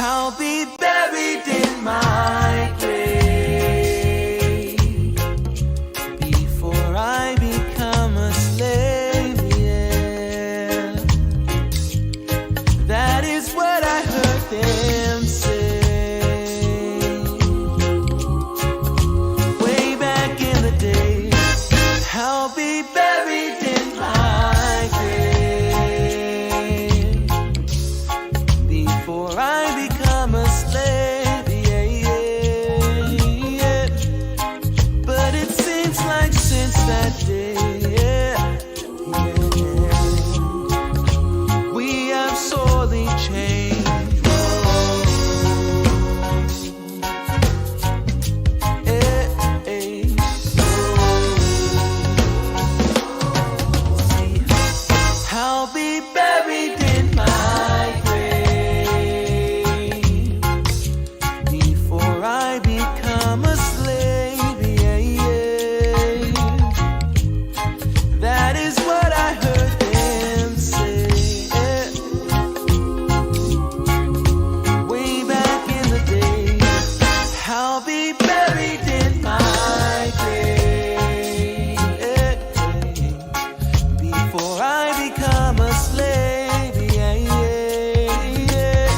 I'll be buried in my grave before I become a slave, yeah. That is what I heard them say way back in the day. I'll be buried in my grave before I become a slave, yeah, yeah. But it seems like since that day, yeah, we have sorely changed. I'll be buried in my grave before I become a slave, yeah, yeah. That is what I heard them say, yeah. Way back in the day. I'll be buried in my grave, yeah, before I become a slave, yeah, yeah, yeah.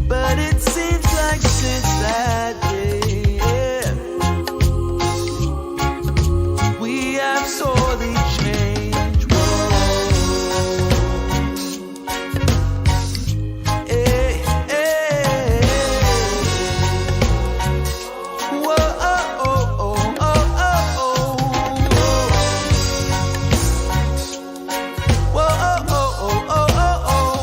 But it seems like since that day, yeah, we have sorely changed. Whoa. Hey, hey. Whoa, oh, oh, oh, oh, oh, whoa, oh, oh, oh, oh, oh.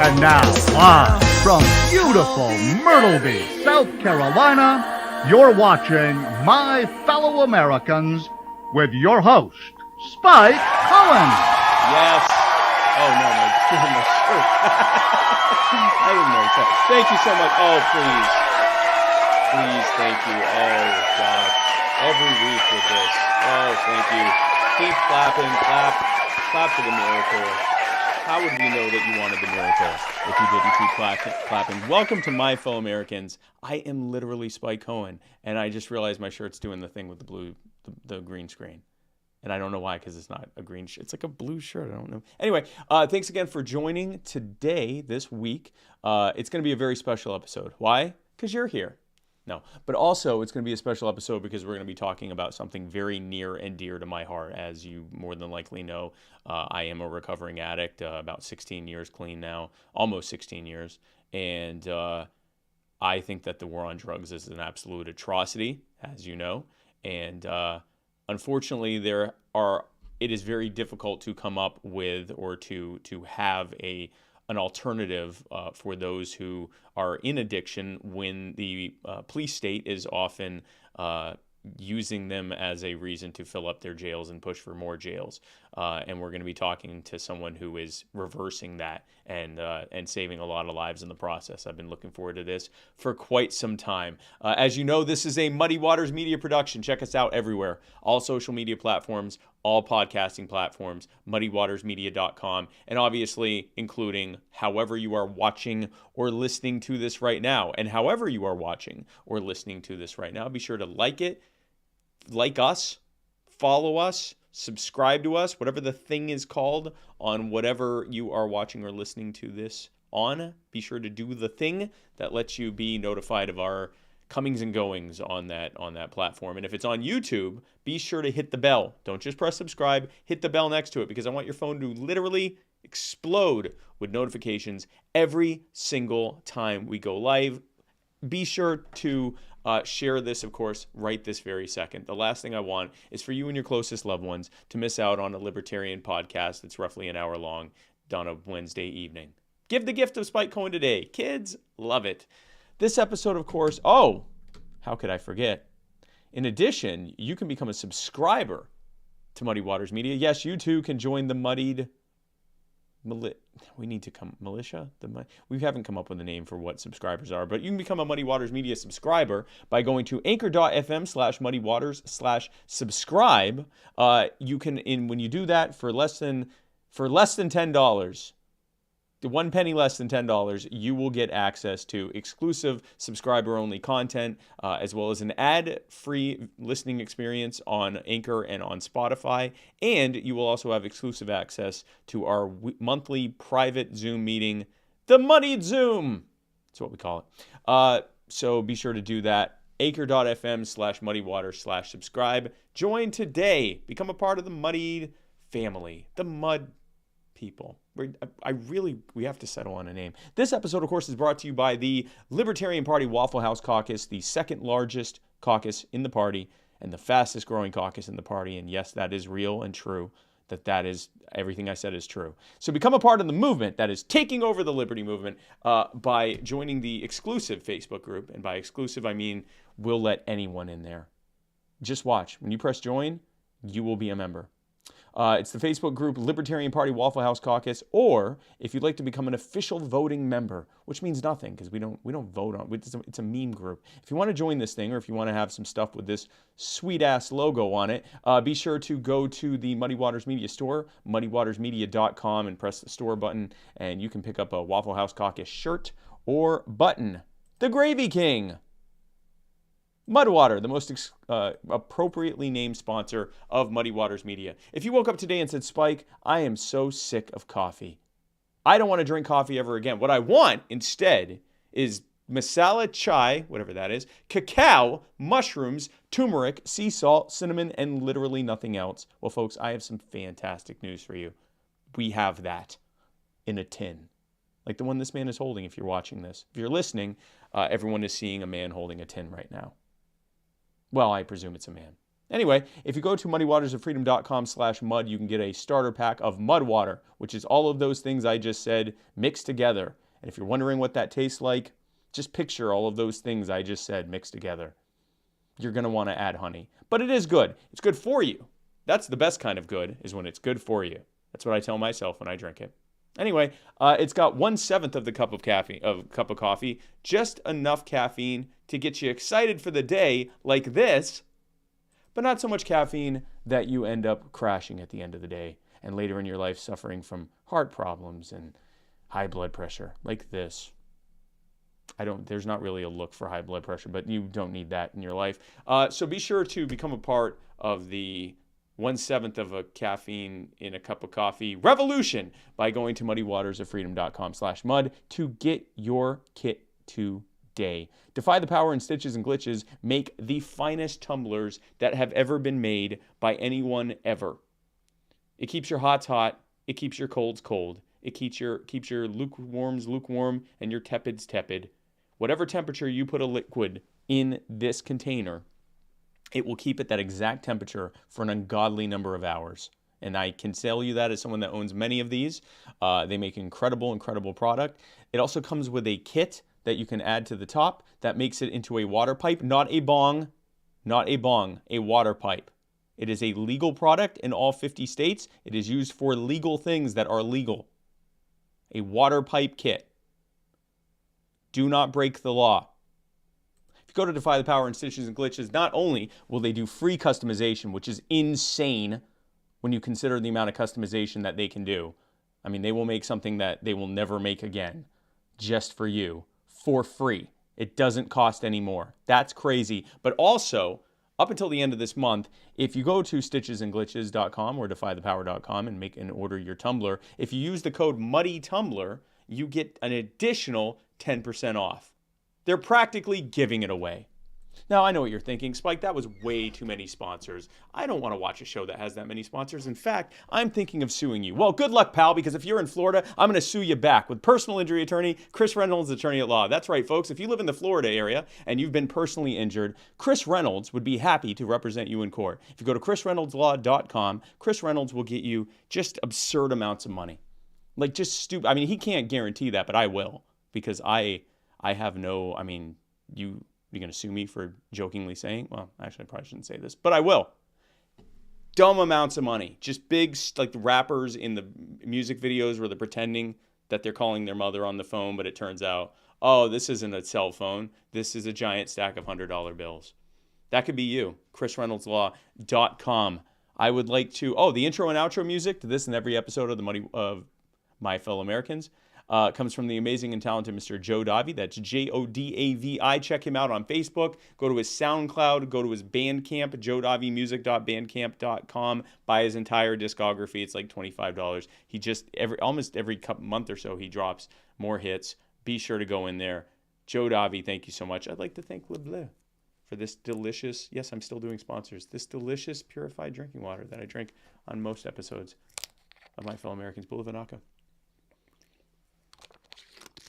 And now, live from beautiful Myrtle Beach, South Carolina, you're watching My Fellow Americans with your host, Spike Cohen. Yes. Oh, no, my shirt. I didn't know that. Thank you so much. Oh, please. Please, thank you. Oh, gosh. Every week with this. Oh, thank you. Keep clapping. Clap. Clap for the miracle. How would we know that you wanted the miracle if you didn't keep clapping? Welcome to My Fellow Americans. I am literally Spike Cohen, and I just realized my shirt's doing the thing with the green screen. And I don't know why, because it's not a green shirt. It's like a blue shirt. I don't know. Anyway, thanks again for joining today, this week. It's going to be a very special episode. Why? Because you're here. No. But also, it's going to be a special episode because we're going to be talking about something very near and dear to my heart. As you more than likely know, I am a recovering addict, about 16 years clean now, almost 16 years. And I think that the war on drugs is an absolute atrocity, as you know. And unfortunately, it is very difficult to come up with or to have an alternative for those who are in addiction when the police state is often using them as a reason to fill up their jails and push for more jails. And we're going to be talking to someone who is reversing that and saving a lot of lives in the process. I've been looking forward to this for quite some time. As you know, this is a Muddy Waters media production. Check us out everywhere. All social media platforms, all podcasting platforms, muddywatersmedia.com, and obviously including however you are watching or listening to this right now. And however you are watching or listening to this right now, be sure to like it, like us, follow us, subscribe to us, whatever the thing is called on whatever you are watching or listening to this on. Be sure to do the thing that lets you be notified of our comings and goings on that platform. And if it's on YouTube, be sure to hit the bell. Don't just press subscribe, hit the bell next to it, because I want your phone to literally explode with notifications every single time we go live. Be sure to share this, of course, right this very second. The last thing I want is for you and your closest loved ones to miss out on a libertarian podcast that's roughly an hour long on a Wednesday evening. Give the gift of Spike Cohen today. Kids, love it. This episode, of course, how could I forget? In addition, you can become a subscriber to Muddy Waters Media. Yes, you too can join the Muddied militia? We haven't come up with a name for what subscribers are, but you can become a Muddy Waters Media subscriber by going to anchor.fm/muddywaters/subscribe. You can, when you do that for less than $10, one penny less than $10, you will get access to exclusive subscriber-only content, as well as an ad-free listening experience on Anchor and on Spotify. And you will also have exclusive access to our monthly private Zoom meeting, the Moneyed Zoom. That's what we call it. So be sure to do that. Anchor.fm/muddywater/subscribe. Join today. Become a part of the Muddied family, the Mud people. We have to settle on a name. This episode, of course, is brought to you by the Libertarian Party Waffle House Caucus, the second largest caucus in the party and the fastest growing caucus in the party. And yes, that is real and true. That is everything I said is true. So become a part of the movement that is taking over the liberty movement by joining the exclusive Facebook group. And by exclusive, I mean we'll let anyone in there. Just watch. When you press join, you will be a member. It's the Facebook group Libertarian Party Waffle House Caucus, or if you'd like to become an official voting member, which means nothing because we don't vote on it. It's a meme group. If you want to join this thing, or if you want to have some stuff with this sweet ass logo on it, be sure to go to the Muddy Waters Media store, muddywatersmedia.com, and press the store button, and you can pick up a Waffle House Caucus shirt or button. The Gravy King. Mudwater, the most appropriately named sponsor of Muddy Waters Media. If you woke up today and said, Spike, I am so sick of coffee. I don't want to drink coffee ever again. What I want instead is masala chai, whatever that is, cacao, mushrooms, turmeric, sea salt, cinnamon, and literally nothing else. Well, folks, I have some fantastic news for you. We have that in a tin. Like the one this man is holding if you're watching this. If you're listening, everyone is seeing a man holding a tin right now. Well, I presume it's a man. Anyway, if you go to muddywatersofreedom.com/mud, you can get a starter pack of mud water, which is all of those things I just said mixed together. And if you're wondering what that tastes like, just picture all of those things I just said mixed together. You're going to want to add honey. But it is good. It's good for you. That's the best kind of good, is when it's good for you. That's what I tell myself when I drink it. Anyway, it's got 1/7 of the cup of coffee, just enough caffeine to get you excited for the day like this, but not so much caffeine that you end up crashing at the end of the day and later in your life suffering from heart problems and high blood pressure like this. There's not really a look for high blood pressure, but you don't need that in your life. So be sure to become a part of the 1/7 of a caffeine in a cup of coffee revolution by going to muddywatersofreedom.com/mud to get your kit today. Defy the power and stitches and glitches. Make the finest tumblers that have ever been made by anyone ever. It keeps your hots hot. It keeps your colds cold. It keeps your lukewarms lukewarm and your tepids tepid. Whatever temperature you put a liquid in this container, it will keep at that exact temperature for an ungodly number of hours. And I can tell you that as someone that owns many of these. They make incredible, incredible product. It also comes with a kit that you can add to the top that makes it into a water pipe, not a bong, a water pipe. It is a legal product in all 50 states. It is used for legal things that are legal. A water pipe kit. Do not break the law. If you go to Defy the Power and Stitches and Glitches, not only will they do free customization, which is insane when you consider the amount of customization that they can do. I mean, they will make something that they will never make again, just for you, for free. It doesn't cost any more. That's crazy. But also, up until the end of this month, if you go to stitchesandglitches.com or defythepower.com and make and order your tumbler, if you use the code MuddyTumbler, you get an additional 10% off. They're practically giving it away. Now, I know what you're thinking. Spike, that was way too many sponsors. I don't want to watch a show that has that many sponsors. In fact, I'm thinking of suing you. Well, good luck, pal, because if you're in Florida, I'm going to sue you back with personal injury attorney Chris Reynolds, attorney at law. That's right, folks. If you live in the Florida area and you've been personally injured, Chris Reynolds would be happy to represent you in court. If you go to chrisreynoldslaw.com, Chris Reynolds will get you just absurd amounts of money. Like just stupid. I mean, he can't guarantee that, but I will, because I have no, I mean, you're going to sue me for jokingly saying, well, actually, I probably shouldn't say this, but I will. Dumb amounts of money. Just big, like the rappers in the music videos where they're pretending that they're calling their mother on the phone, but it turns out, oh, this isn't a cell phone. This is a giant stack of $100 bills. That could be you. chrisreynoldslaw.com. I would like to, the intro and outro music to this and every episode of My Fellow Americans. comes from the amazing and talented Mr. Joe Davi. That's Jodavi. Check him out on Facebook. Go to his SoundCloud. Go to his Bandcamp, jodavimusic.bandcamp.com. Buy his entire discography. It's like $25. He just almost every month or so he drops more hits. Be sure to go in there. Joe Davi, thank you so much. I'd like to thank LeBleu for this delicious, yes, I'm still doing sponsors, this delicious purified drinking water that I drink on most episodes of My Fellow Americans. Bulavanaka.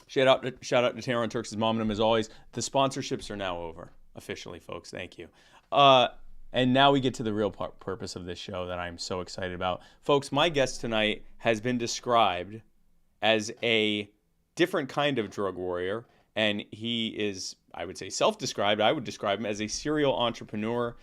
Shout out to Tara and Turks' mom and him as always. The sponsorships are now over, officially, folks. Thank you. And now we get to the real purpose of this show that I'm so excited about. Folks, my guest tonight has been described as a different kind of drug warrior, and he is, I would say, self-described. I would describe him as a serial entrepreneur.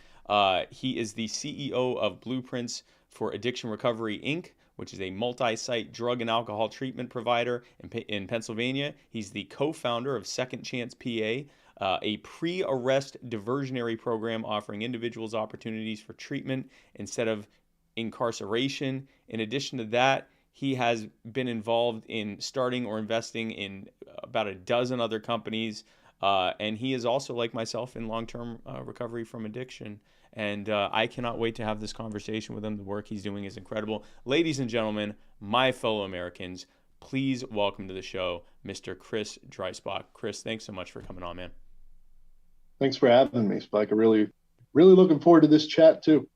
He is the CEO of Blueprints for Addiction Recovery, Inc., which is a multi-site drug and alcohol treatment provider in Pennsylvania. He's the co-founder of Second Chance PA, a pre-arrest diversionary program offering individuals opportunities for treatment instead of incarceration. In addition to that, he has been involved in starting or investing in about a dozen other companies. And he is also, like myself, in long-term recovery from addiction. And I cannot wait to have this conversation with him. The work he's doing is incredible. Ladies and gentlemen, my fellow Americans, please welcome to the show, Mr. Chris Dreisbach. Chris, thanks so much for coming on, man. Thanks for having me, Spike. I'm really looking forward to this chat, too.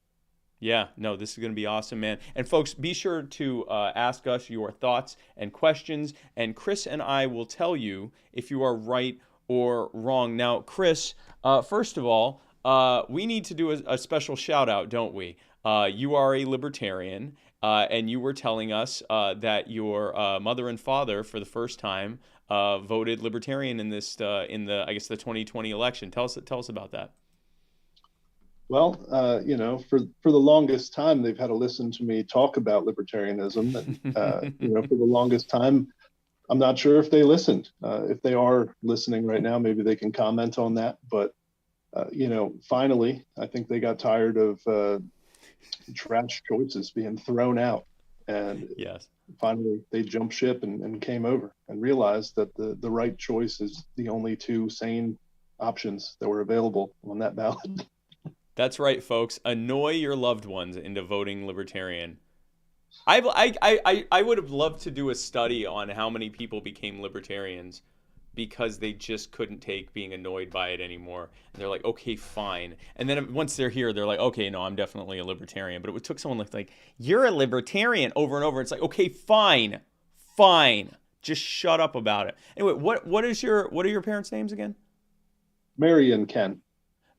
Yeah, no, this is going to be awesome, man. And folks, be sure to ask us your thoughts and questions, and Chris and I will tell you if you are right or wrong. Now, Chris, first of all, we need to do a special shout out, don't we? You are a libertarian, and you were telling us that your mother and father, for the first time, voted libertarian in this the 2020 election. Tell us about that. Well, for the longest time, they've had to listen to me talk about libertarianism. And, for the longest time, I'm not sure if they listened. If they are listening right now, maybe they can comment on that. But, finally, I think they got tired of trash choices being thrown out. And yes, finally, they jumped ship and came over and realized that the right choice is the only two sane options that were available on that ballot. That's right, folks. Annoy your loved ones into voting libertarian. I would have loved to do a study on how many people became libertarians because they just couldn't take being annoyed by it anymore. And they're like, okay, fine. And then once they're here, they're like, okay, no, I'm definitely a libertarian. But it took someone like you're a libertarian over and over. It's like, okay, fine. Just shut up about it. Anyway, what are your parents' names again? Mary and Ken.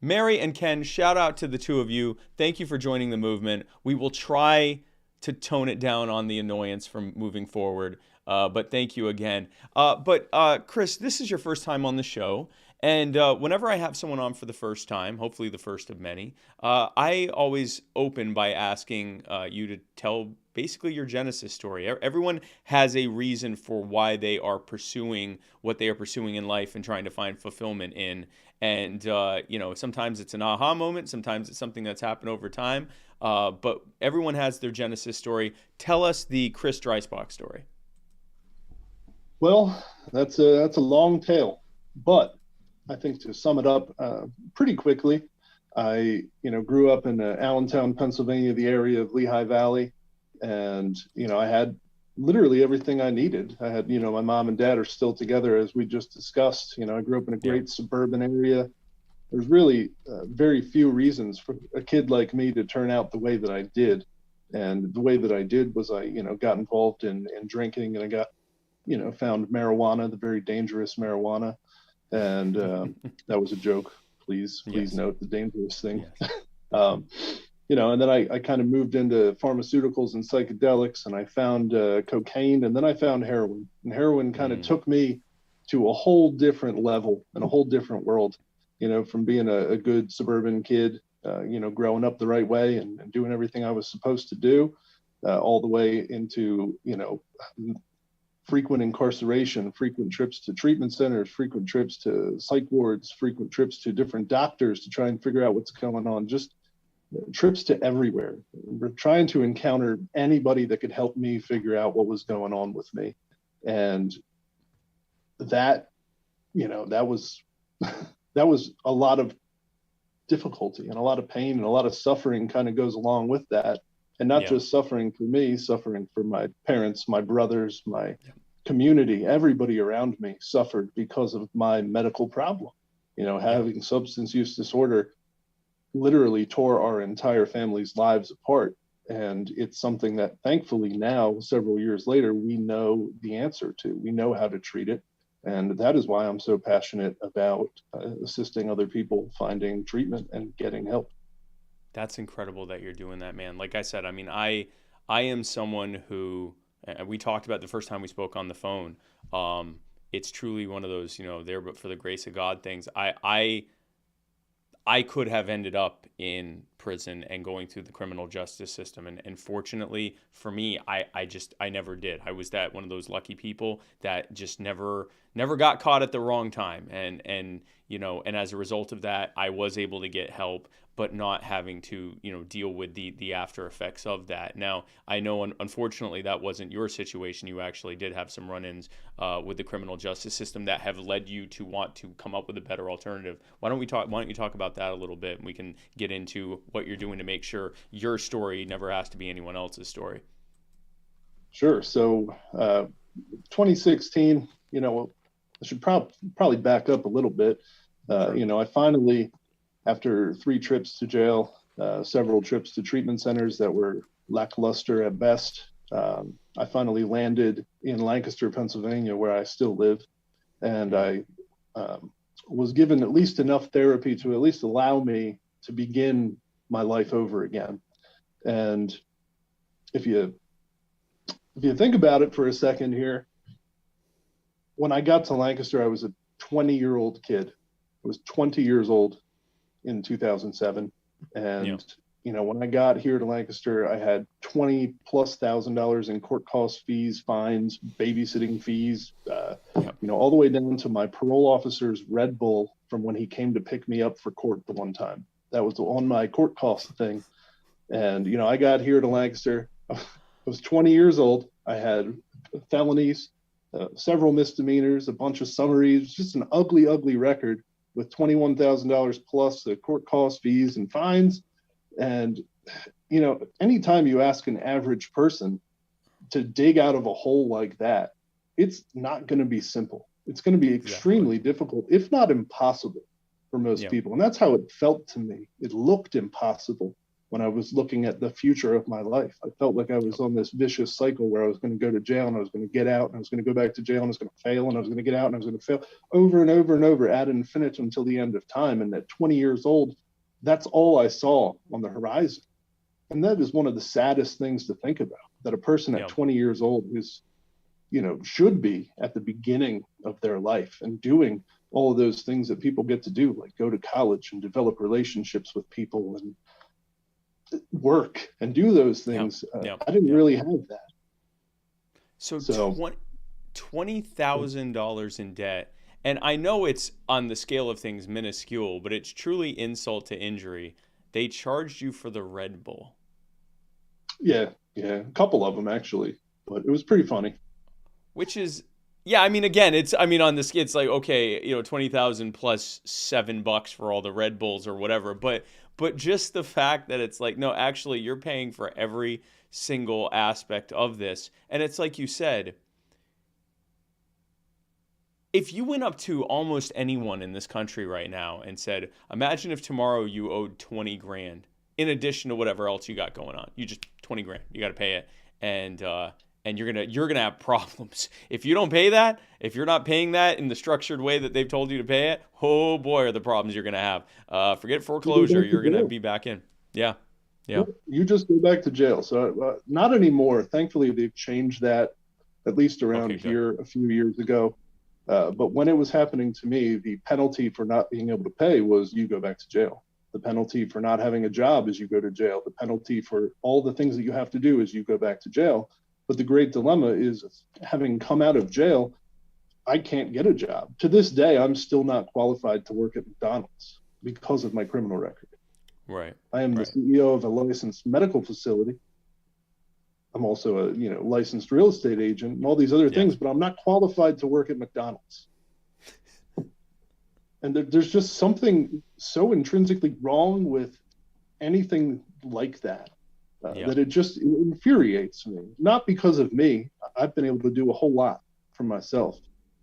Mary and Ken, shout out to the two of you. Thank you for joining the movement. We will try to tone it down on the annoyance from moving forward. But thank you again. But Chris, this is your first time on the show. And whenever I have someone on for the first time, hopefully the first of many, I always open by asking you to tell basically your genesis story. Everyone has a reason for why they are pursuing what they are pursuing in life and trying to find fulfillment in. And, sometimes it's an aha moment. Sometimes it's something that's happened over time. But everyone has their genesis story. Tell us the Chris Dreisbach story. Well, that's a long tale, but I think to sum it up pretty quickly, I grew up in Allentown, Pennsylvania, the area of Lehigh Valley, and I had literally everything I needed. I had my mom and dad are still together, as we just discussed. I grew up in a great suburban area. There's really very few reasons for a kid like me to turn out the way that I did, and the way that I did was I got involved in drinking, and I got found marijuana, the very dangerous marijuana. And that was a joke. Please note the dangerous thing. Yes. And then I kind of moved into pharmaceuticals and psychedelics, and I found cocaine, and then I found heroin. And heroin kind of took me to a whole different level and a whole different world, from being a good suburban kid, growing up the right way and doing everything I was supposed to do, all the way into, frequent incarceration, frequent trips to treatment centers, frequent trips to psych wards, frequent trips to different doctors to try and figure out what's going on, just trips to everywhere. We're trying to encounter anybody that could help me figure out what was going on with me. And, that, that was that was a lot of difficulty and a lot of pain and a lot of suffering kind of goes along with that. And not just suffering for me, suffering for my parents, my brothers, my community, everybody around me suffered because of my medical problem. Having substance use disorder literally tore our entire family's lives apart. And it's something that thankfully now, several years later, we know the answer to. We know how to treat it. And that is why I'm so passionate about assisting other people finding treatment and getting help. That's incredible that you're doing that, man. Like I said, I mean, I am someone who, we talked about the first time we spoke on the phone. It's truly one of those, there but for the grace of God things. I could have ended up in prison and going through the criminal justice system. And fortunately for me, I never did. I was one of those lucky people that just never got caught at the wrong time. And as a result of that, I was able to get help, but not having to, deal with the after effects of that. Now, I know, unfortunately, that wasn't your situation. You actually did have some run-ins with the criminal justice system that have led you to want to come up with a better alternative. Why don't you talk about that a little bit, and we can get into what you're doing to make sure your story never has to be anyone else's story. Sure. So 2016, I should probably back up a little bit. I finally, after 3 trips to jail, several trips to treatment centers that were lackluster at best, I finally landed in Lancaster, Pennsylvania, where I still live. And I was given at least enough therapy to at least allow me to begin my life over again. And if you think about it for a second here, when I got to Lancaster, I was a 20-year-old kid. I was 20 years old in 2007. And, when I got here to Lancaster, I had $20,000+ in court costs, fees, fines, babysitting fees, all the way down to my parole officer's Red Bull from when he came to pick me up for court the one time. That was on my court cost thing. And, I got here to Lancaster. I was 20 years old. I had felonies, several misdemeanors, a bunch of summaries, just an ugly, ugly record with $21,000 plus the court cost, fees, and fines. And, anytime you ask an average person to dig out of a hole like that, it's not going to be simple. It's going to be extremely difficult, if not impossible for most people. And that's how it felt to me. It looked impossible when I was looking at the future of my life. I felt like I was on this vicious cycle where I was going to go to jail and I was going to get out and I was going to go back to jail and I was going to fail and I was going to get out and I was going to fail over and over and over ad infinitum until the end of time. And at 20 years old, that's all I saw on the horizon. And that is one of the saddest things to think about, that a person at 20 years old is, should be at the beginning of their life and doing all of those things that people get to do, like go to college and develop relationships with people and work and do those things. I didn't really have that. So $20,000 in debt. And I know it's on the scale of things minuscule, but it's truly insult to injury. They charged you for the Red Bull. Yeah, a couple of them actually, but it was pretty funny. Which is, again, on this, it's like, okay, 20,000 plus $7 for all the Red Bulls or whatever. But just the fact that it's like, no, actually you're paying for every single aspect of this. And it's like you said, if you went up to almost anyone in this country right now and said, imagine if tomorrow you owed 20 grand in addition to whatever else you got going on, you just 20 grand, you got to pay it. And you're going to have problems. If you don't pay that, if you're not paying that in the structured way that they've told you to pay it, oh boy, are the problems you're going to have. Forget foreclosure, you're going to be back in. Yeah. You just go back to jail. So not anymore. Thankfully, they've changed that, at least around here a few years ago. But when it was happening to me, the penalty for not being able to pay was you go back to jail. The penalty for not having a job is you go to jail. The penalty for all the things that you have to do is you go back to jail. But the great dilemma is, having come out of jail, I can't get a job. To this day, I'm still not qualified to work at McDonald's because of my criminal record. Right. I am the CEO of a licensed medical facility. I'm also a licensed real estate agent and all these other things, but I'm not qualified to work at McDonald's. And there's just something so intrinsically wrong with anything like that, that it infuriates me. Not because of me. I've been able to do a whole lot for myself,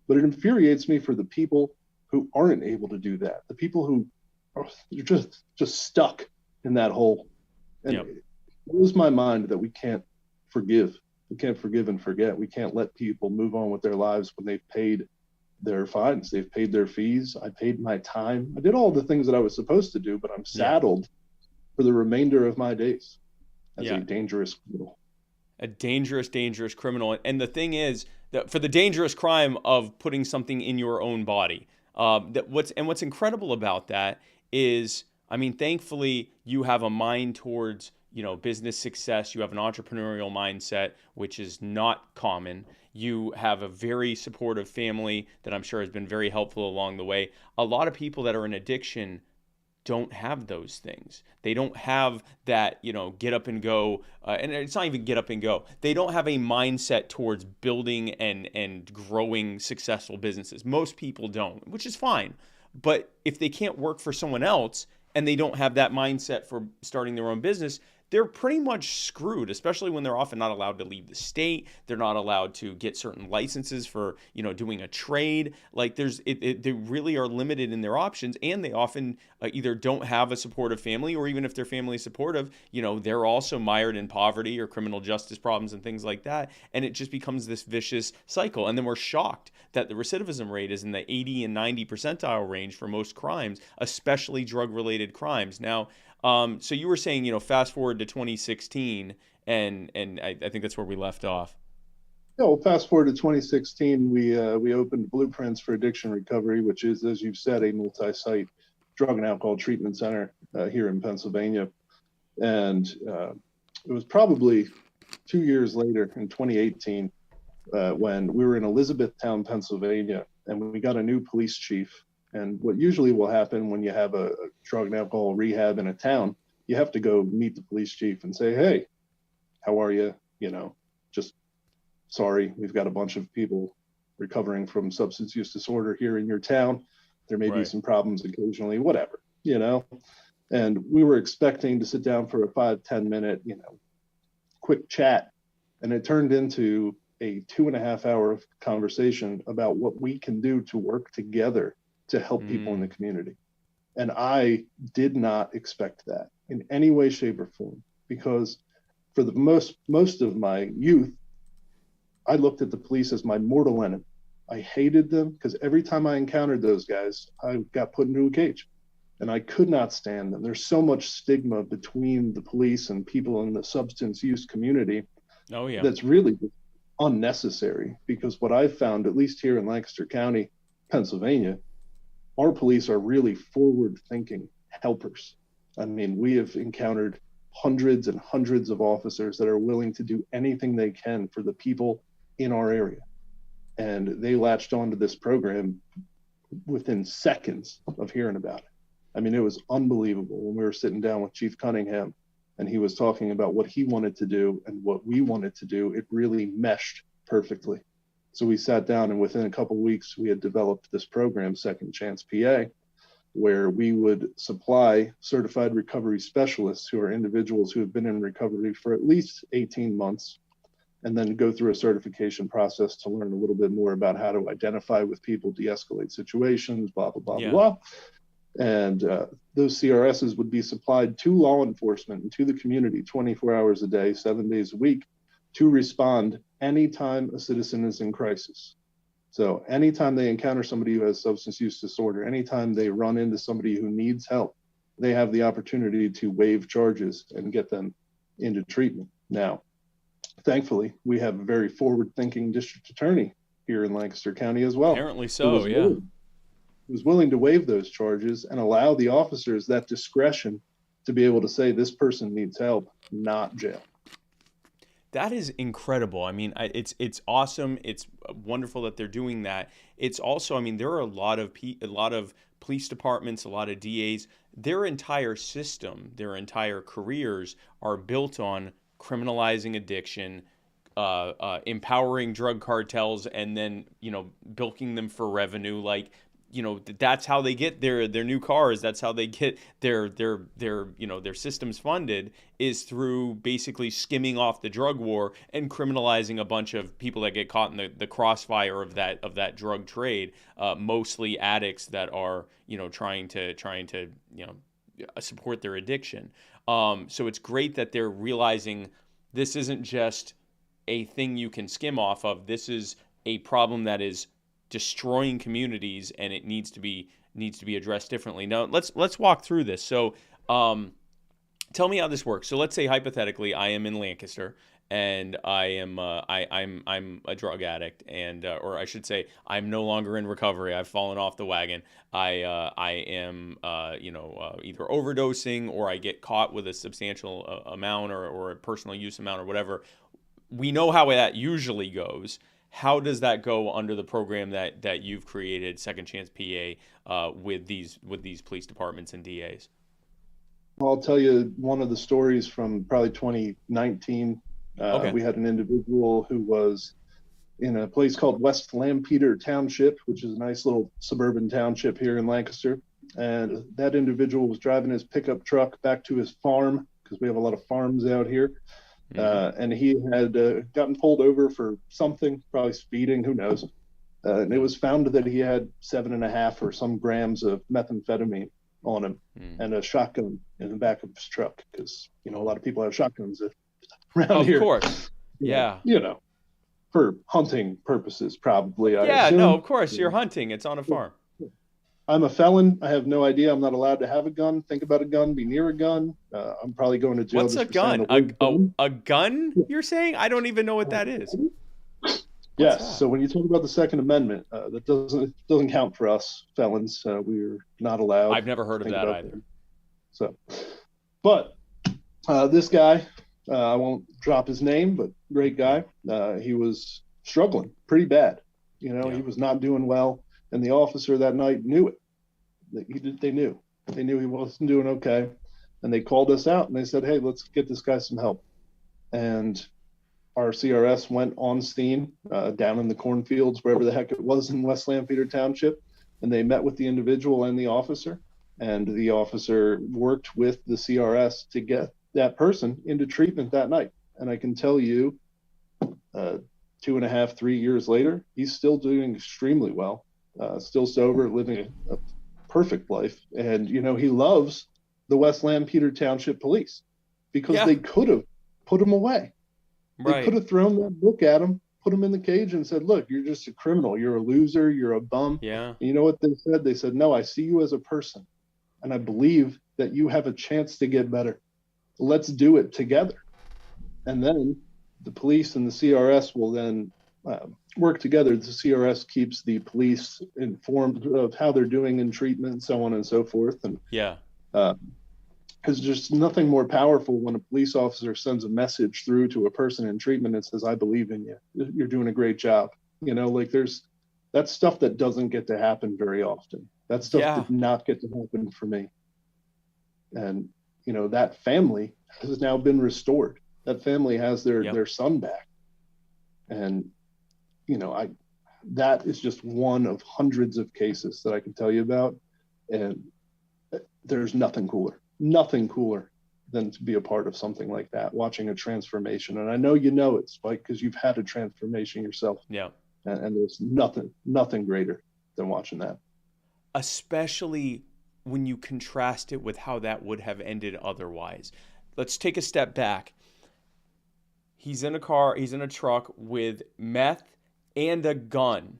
but it infuriates me for the people who aren't able to do that. The people who are just stuck in that hole. And it blows my mind that we can't forgive. We can't forgive and forget. We can't let people move on with their lives when they've paid their fines, they've paid their fees. I paid my time. I did all the things that I was supposed to do, but I'm saddled for the remainder of my days as a dangerous criminal. A dangerous, dangerous criminal. And the thing is that for the dangerous crime of putting something in your own body, what's incredible about that is, I mean, thankfully you have a mind towards, business success. You have an entrepreneurial mindset, which is not common. You have a very supportive family that I'm sure has been very helpful along the way. A lot of people that are in addiction don't have those things. They don't have that, get up and go. And it's not even get up and go. They don't have a mindset towards building and growing successful businesses. Most people don't, which is fine. But if they can't work for someone else and they don't have that mindset for starting their own business, they're pretty much screwed, especially when they're often not allowed to leave the state. They're not allowed to get certain licenses for, doing a trade. Like they really are limited in their options, and they often either don't have a supportive family, or even if their family is supportive, they're also mired in poverty or criminal justice problems and things like that. And it just becomes this vicious cycle. And then we're shocked that the recidivism rate is in the 80 and 90 percentile range for most crimes, especially drug-related crimes. Now, so you were saying, fast forward to 2016, and I think that's where we left off. Yeah, well, fast forward to 2016, we opened Blueprints for Addiction Recovery, which is, as you've said, a multi-site drug and alcohol treatment center here in Pennsylvania. And it was probably 2 years later, in 2018, when we were in Elizabethtown, Pennsylvania, and we got a new police chief. And what usually will happen when you have a drug and alcohol rehab in a town, you have to go meet the police chief and say, hey, how are you? Just sorry, we've got a bunch of people recovering from substance use disorder here in your town. There may be some problems occasionally, whatever, And we were expecting to sit down for a 5-10 minute, quick chat. And it turned into a 2.5 hour conversation about what we can do to work together to help people in the community. And I did not expect that in any way, shape, or form, because for the most of my youth, I looked at the police as my mortal enemy. I hated them because every time I encountered those guys, I got put into a cage, and I could not stand them. There's so much stigma between the police and people in the substance use community. Oh, yeah. That's really unnecessary, because what I've found, at least here in Lancaster County, Pennsylvania, our police are really forward-thinking helpers. I mean, we have encountered hundreds and hundreds of officers that are willing to do anything they can for the people in our area. And they latched onto this program within seconds of hearing about it. I mean, it was unbelievable when we were sitting down with Chief Cunningham and he was talking about what he wanted to do and what we wanted to do. It really meshed perfectly. So we sat down, and within a couple of weeks, we had developed this program, Second Chance PA, where we would supply certified recovery specialists, who are individuals who have been in recovery for at least 18 months, and then go through a certification process to learn a little bit more about how to identify with people, de-escalate situations, blah, blah, blah, blah. And those CRSs would be supplied to law enforcement and to the community 24 hours a day, 7 days a week, to respond anytime a citizen is in crisis. So anytime they encounter somebody who has substance use disorder, anytime they run into somebody who needs help, they have the opportunity to waive charges and get them into treatment. Now, thankfully, we have a very forward-thinking district attorney here in Lancaster County as well. Apparently so, yeah. Who was willing to waive those charges and allow the officers that discretion to be able to say this person needs help, not jail. That is incredible. I mean, it's awesome. It's wonderful that they're doing that. It's also, I mean, there are a lot of police departments, a lot of DAs. Their entire system, their entire careers are built on criminalizing addiction, empowering drug cartels, and then bilking them for revenue. Like, that's how they get their new cars. That's how they get their systems funded, is through basically skimming off the drug war and criminalizing a bunch of people that get caught in the crossfire of that drug trade, mostly addicts that are trying to support their addiction. So it's great that they're realizing this isn't just a thing you can skim off of. This is a problem that is destroying communities, and it needs to be addressed differently. Now let's walk through this. So tell me how this works. So let's say hypothetically I am in Lancaster, and I am I'm a drug addict, and or I should say I'm no longer in recovery. I've fallen off the wagon. I am either overdosing, or I get caught with a substantial amount or a personal use amount or whatever. We know how that usually goes. How does that go under the program that you've created, Second Chance PA, with these police departments and DAs? I'll tell you one of the stories from probably 2019. Okay. We had an individual who was in a place called West Lampeter Township, which is a nice little suburban township here in Lancaster. And that individual was driving his pickup truck back to his farm, because we have a lot of farms out here. And he had gotten pulled over for something, probably speeding, who knows. And it was found that he had 7.5 or some grams of methamphetamine on him, and a shotgun in the back of his truck, because a lot of people have shotguns around here. Of course. Yeah. For hunting purposes, probably. Yeah, no, of course. You're hunting. It's on a farm. I'm a felon. I have no idea. I'm not allowed to have a gun, think about a gun, be near a gun. I'm probably going to jail. What's a gun? A gun, you're saying? I don't even know what that is. Yes. So when you talk about the Second Amendment, that doesn't count for us felons. We're not allowed. I've never heard of that either. Them. So, but this guy, I won't drop his name, but great guy. He was struggling pretty bad. He was not doing well. And the officer that night knew it. They knew he wasn't doing okay. And they called us out and they said, hey, let's get this guy some help. And our CRS went on scene down in the cornfields, wherever the heck it was in West Lampeter Township. And they met with the individual and the officer. And the officer worked with the CRS to get that person into treatment that night. And I can tell you, 2.5, 3 years later, he's still doing extremely well. Still sober, living a perfect life. And, he loves the West Lampeter Township Police, because they could have put him away. They could have thrown that book at him, put him in the cage and said, look, you're just a criminal. You're a loser. You're a bum. Yeah. And you know what they said? They said, no, I see you as a person, and I believe that you have a chance to get better. Let's do it together. And then the police and the CRS will then work together. The CRS keeps the police informed of how they're doing in treatment, and so on and so forth. And because there's nothing more powerful when a police officer sends a message through to a person in treatment and says, I believe in you. You're doing a great job. That's stuff that doesn't get to happen very often. That stuff did not get to happen for me. And, that family has now been restored. That family has their son back. And, that is just one of hundreds of cases that I can tell you about. And there's nothing cooler than to be a part of something like that, watching a transformation. And I know it, Spike, because you've had a transformation yourself. Yeah. And there's nothing greater than watching that. Especially when you contrast it with how that would have ended otherwise. Let's take a step back. He's in a truck with meth and a gun.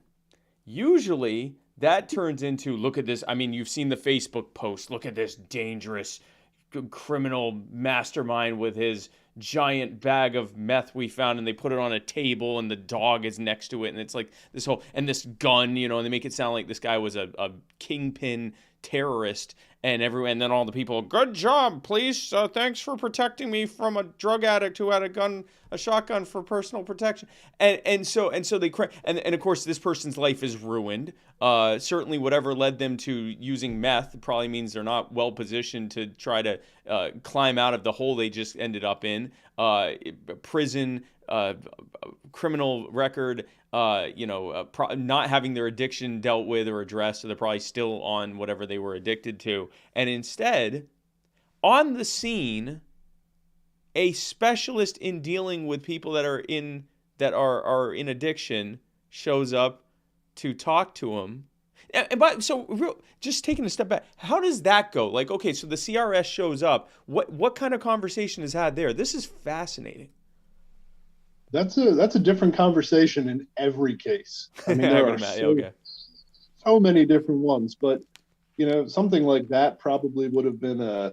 Usually that turns into, look at this. I mean, you've seen the Facebook post. Look at this dangerous criminal mastermind with his giant bag of meth we found, and they put it on a table and the dog is next to it. And it's like this this gun, and they make it sound like this guy was a kingpin terrorist, and then all the people, good job, police. Thanks for protecting me from a drug addict who had a shotgun for personal protection. And so they and of course this person's life is ruined. Certainly whatever led them to using meth probably means they're not well positioned to try to climb out of the hole they just ended up in. in, prison, criminal record, not having their addiction dealt with or addressed, so they're probably still on whatever they were addicted to. And instead, on the scene, a specialist in dealing with people that are in addiction shows up to talk to them. Just taking a step back, how does that go? Like, okay, so the CRS shows up. What kind of conversation is had there? This is fascinating. That's a different conversation in every case. I mean, there are so many different ones, but something like that probably would have been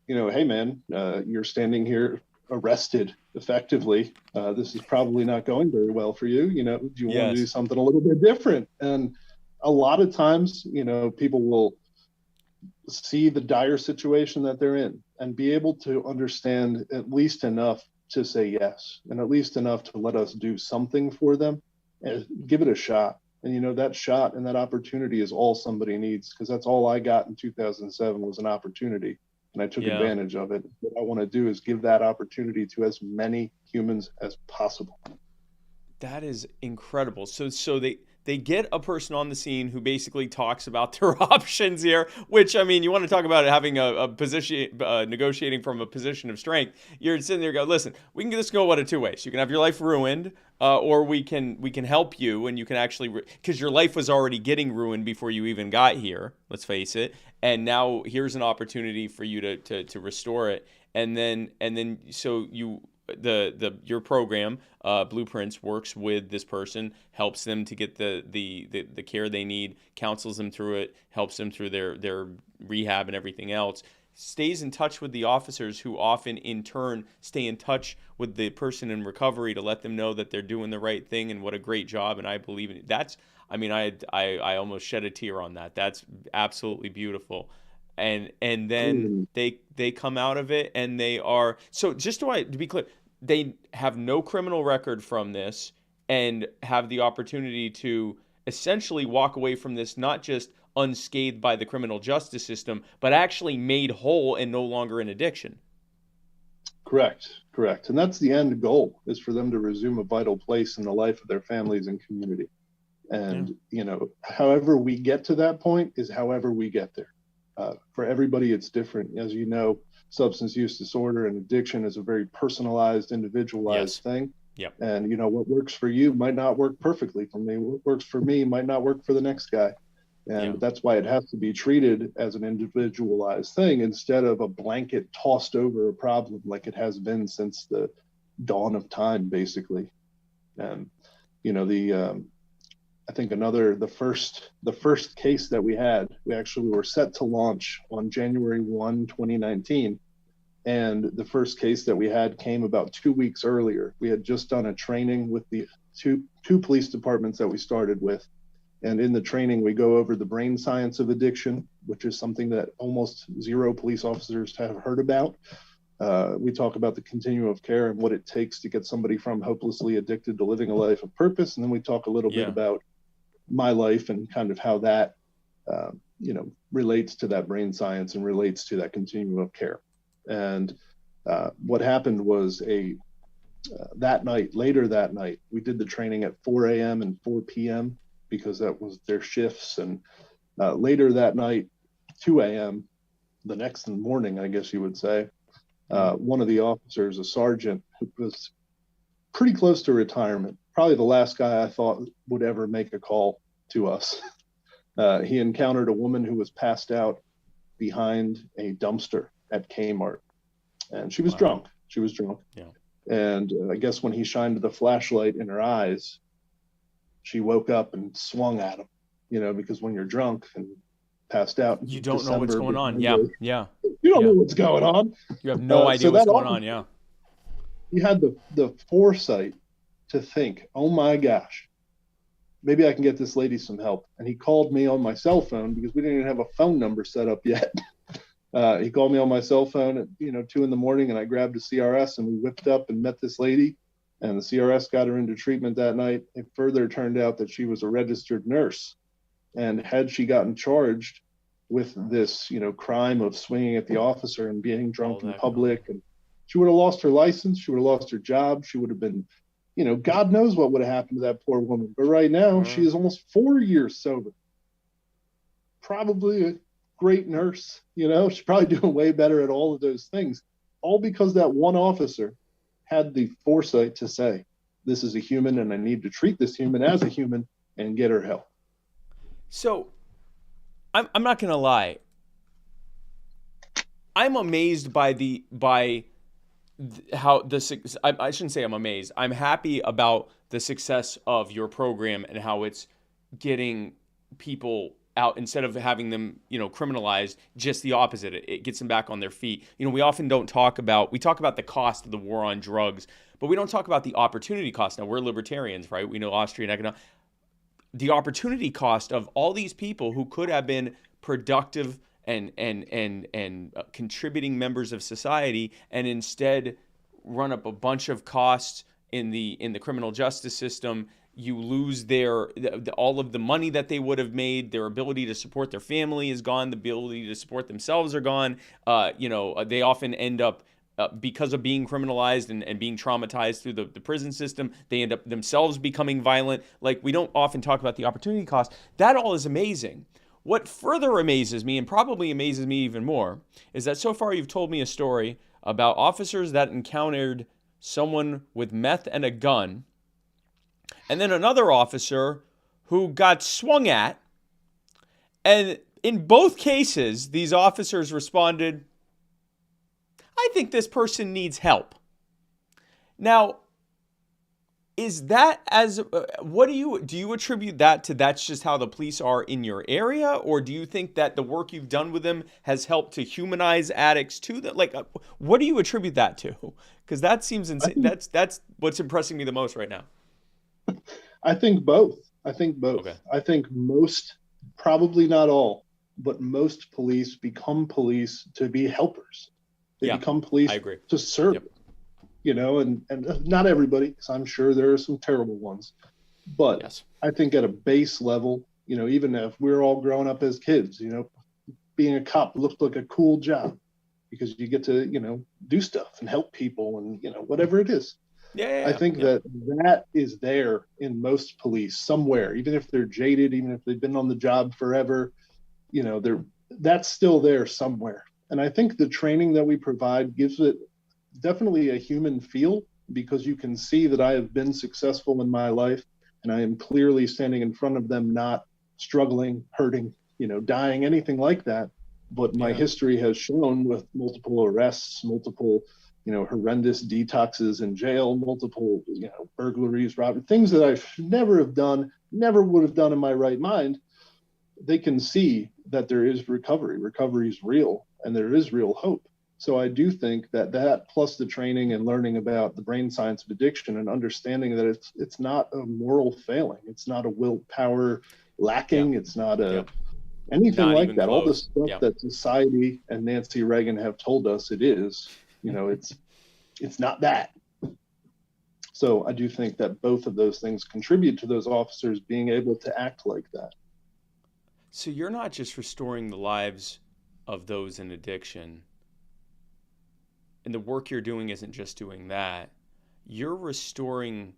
hey man, you're standing here arrested effectively. This is probably not going very well for you. Do you want to do something a little bit different? And a lot of times, people will see the dire situation that they're in and be able to understand at least enough to say yes, and at least enough to let us do something for them and give it a shot. And that shot and that opportunity is all somebody needs, because that's all I got in 2007 was an opportunity, and I took advantage of it. What I want to do is give that opportunity to as many humans as possible. That is incredible. So they get a person on the scene who basically talks about their options here, which, I mean, you want to talk about having a position, negotiating from a position of strength. You're sitting there going, listen, we can get this go one of two ways. You can have your life ruined, or we can help you, and you can actually, because your life was already getting ruined before you even got here, let's face it. And now here's an opportunity for you to restore it. And then so your program, Blueprints, works with this person, helps them to get the care they need, counsels them through it, helps them through their rehab and everything else, stays in touch with the officers, who often in turn stay in touch with the person in recovery to let them know that they're doing the right thing and what a great job. And I believe in it. I almost shed a tear on that. That's absolutely beautiful. And then they come out of it, and they are, so just to be clear, they have no criminal record from this and have the opportunity to essentially walk away from this not just unscathed by the criminal justice system, but actually made whole and no longer in addiction. Correct. And that's the end goal, is for them to resume a vital place in the life of their families and community. And, however we get to that point is however we get there. For everybody, it's different. As you know, substance use disorder and addiction is a very personalized, individualized thing. Yep. And, what works for you might not work perfectly for me. What works for me might not work for the next guy. And that's why it has to be treated as an individualized thing instead of a blanket tossed over a problem like it has been since the dawn of time, basically. And, I think the first case that we were set to launch on January 1, 2019. And the first case that we had came about 2 weeks earlier. We had just done a training with the two police departments that we started with. And in the training, we go over the brain science of addiction, which is something that almost zero police officers have heard about. We talk about the continuum of care and what it takes to get somebody from hopelessly addicted to living a life of purpose. And then we talk a little bit about my life and kind of how that, relates to that brain science and relates to that continuum of care. And what happened was later that night, we did the training at 4 a.m. and 4 p.m. because that was their shifts. And later that night, 2 a.m., the next morning, I guess you would say, one of the officers, a sergeant who was pretty close to retirement, probably the last guy I thought would ever make a call to us. He encountered a woman who was passed out behind a dumpster at Kmart, and she was drunk. Yeah. And I guess when he shined the flashlight in her eyes, she woke up and swung at him, because when you're drunk and passed out, you don't know what's going on. Yeah. You don't know what's going on. You have no idea what's going on. Yeah. He had the foresight to think, oh my gosh, maybe I can get this lady some help. And he called me on my cell phone because we didn't even have a phone number set up yet. He called me on my cell phone at 2 a.m, and I grabbed a CRS and we whipped up and met this lady, and the CRS got her into treatment that night. It further turned out that she was a registered nurse, and had she gotten charged with this crime of swinging at the officer and being drunk in public, and She would have lost her license. She would have lost her job. She would have been, God knows what would have happened to that poor woman. But right now, she is almost 4 years sober. Probably a great nurse. She's probably doing way better at all of those things. All because that one officer had the foresight to say, this is a human and I need to treat this human as a human and get her help. So I'm not going to lie. I'm amazed by how I shouldn't say I'm amazed. I'm happy about the success of your program and how it's getting people out instead of having them, criminalized. Just the opposite. It gets them back on their feet. We often don't talk about the cost of the war on drugs, but we don't talk about the opportunity cost. Now, we're libertarians, right? We know Austrian economics. The opportunity cost of all these people who could have been productive and contributing members of society, and instead run up a bunch of costs in the criminal justice system. You lose all of the money that they would have made. Their ability to support their family is gone. The ability to support themselves are gone. They often end up because of being criminalized and being traumatized through the prison system, they end up themselves becoming violent. Like, we don't often talk about the opportunity cost. That all is amazing. What further amazes me, and probably amazes me even more, is that so far you've told me a story about officers that encountered someone with meth and a gun, and then another officer who got swung at. And in both cases, these officers responded, I think this person needs help. Now, is that what do you attribute that to? That's just how the police are in your area? Or do you think that the work you've done with them has helped to humanize addicts to them? Like, what do you attribute that to? Because that seems insane. That's what's impressing me the most right now. I think both. Okay. I think most, probably not all, but most police become police to be helpers. They become police to serve. Yep. And not everybody, because I'm sure there are some terrible ones. But yes. I think at a base level, even if we're all growing up as kids, being a cop looked like a cool job because you get to, do stuff and help people and, whatever it is. Yeah. I think that is there in most police somewhere, even if they're jaded, even if they've been on the job forever, that's still there somewhere. And I think the training that we provide gives it definitely a human feel, because you can see that I have been successful in my life and I am clearly standing in front of them, not struggling, hurting, dying, anything like that. But my history has shown with multiple arrests, multiple, horrendous detoxes in jail, multiple, burglaries, robberies, things that I should never have done, never would have done in my right mind. They can see that there is recovery. Recovery is real and there is real hope. So I do think that plus the training and learning about the brain science of addiction and understanding that it's not a moral failing. It's not a willpower lacking. It's not anything not like that. Close. All the stuff that society and Nancy Reagan have told us it is, it's not that. So I do think that both of those things contribute to those officers being able to act like that. So you're not just restoring the lives of those in addiction, and the work you're doing isn't just doing that. You're restoring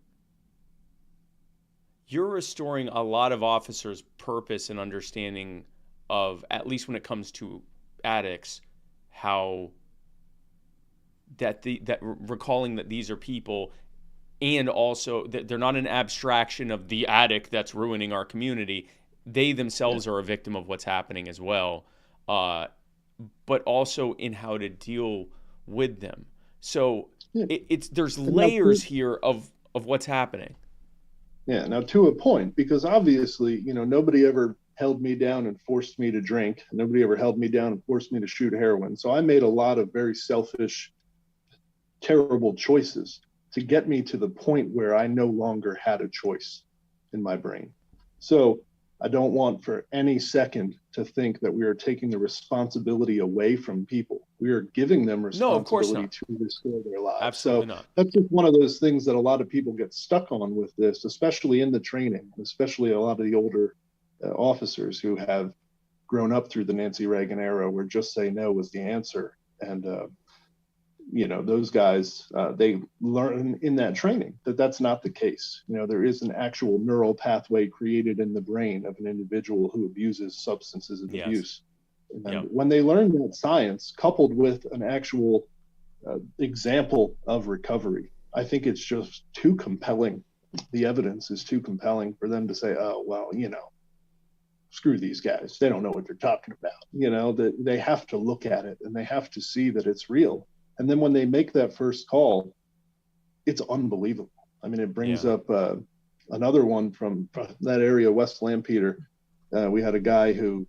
a lot of officers' purpose and understanding of, at least when it comes to addicts, how that recalling that these are people, and also that they're not an abstraction of the addict that's ruining our community. They themselves are a victim of what's happening as well, but also in how to deal with them. So there's layers here of what's happening. Yeah. Now, to a point, because obviously, nobody ever held me down and forced me to drink. Nobody ever held me down and forced me to shoot heroin. So I made a lot of very selfish, terrible choices to get me to the point where I no longer had a choice in my brain. So I don't want for any second to think that we are taking the responsibility away from people. We are giving them responsibility to restore their lives. Absolutely not. That's just one of those things that a lot of people get stuck on with this, especially in the training, especially a lot of the older officers who have grown up through the Nancy Reagan era where just say no was the answer. And, those guys, they learn in that training that that's not the case. There is an actual neural pathway created in the brain of an individual who abuses substances of Yes. abuse. And Yep. when they learn that science, coupled with an actual example of recovery, I think it's just too compelling. The evidence is too compelling for them to say, oh, well, screw these guys. They don't know what they're talking about. That they have to look at it and they have to see that it's real. And then when they make that first call, it's unbelievable. I mean, it brings up another one from that area, West Lampeter. We had a guy who,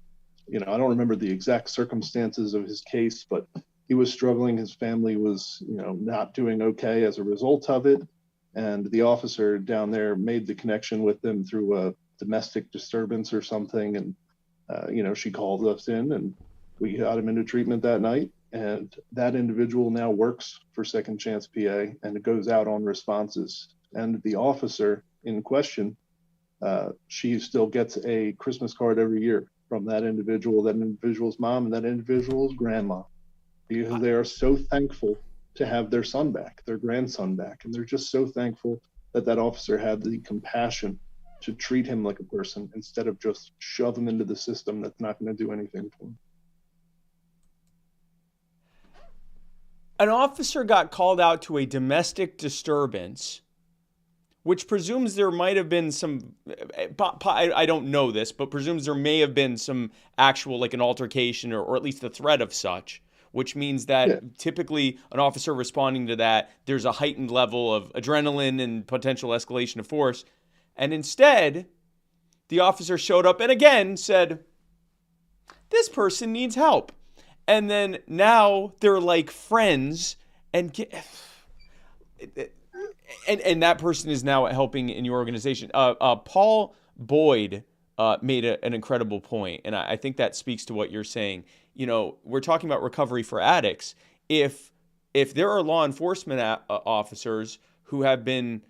I don't remember the exact circumstances of his case, but he was struggling. His family was, not doing okay as a result of it. And the officer down there made the connection with them through a domestic disturbance or something. And, she called us in and we got him into treatment that night. And that individual now works for Second Chance PA and goes out on responses. And the officer in question, she still gets a Christmas card every year from that individual's mom and that individual's grandma, because they are so thankful to have their son back, their grandson back. And they're just so thankful that that officer had the compassion to treat him like a person instead of just shove him into the system that's not going to do anything for him. An officer got called out to a domestic disturbance, which presumes there might have been some, I don't know this, but presumes there may have been some actual, like an altercation or at least the threat of such, which means that typically an officer responding to that, there's a heightened level of adrenaline and potential escalation of force. And instead, the officer showed up and again said, this person needs help. And then now they're like friends and that person is now helping in your organization. Paul Boyd made an incredible point, and I think that speaks to what you're saying. We're talking about recovery for addicts. If there are law enforcement officers who have been,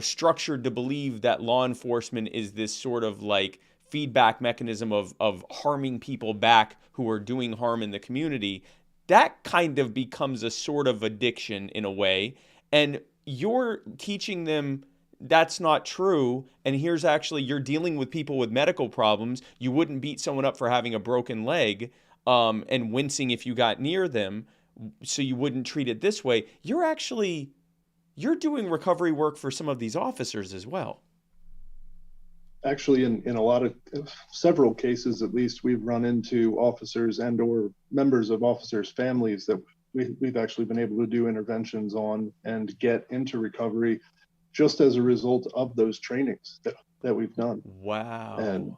structured to believe that law enforcement is this sort of like feedback mechanism of harming people back who are doing harm in the community, that kind of becomes a sort of addiction in a way. And you're teaching them that's not true. And here's actually, you're dealing with people with medical problems. You wouldn't beat someone up for having a broken leg and wincing if you got near them. So you wouldn't treat it this way. You're doing recovery work for some of these officers as well. Actually, in a lot of several cases, at least, we've run into officers and or members of officers' families that we've actually been able to do interventions on and get into recovery just as a result of those trainings that we've done. Wow. And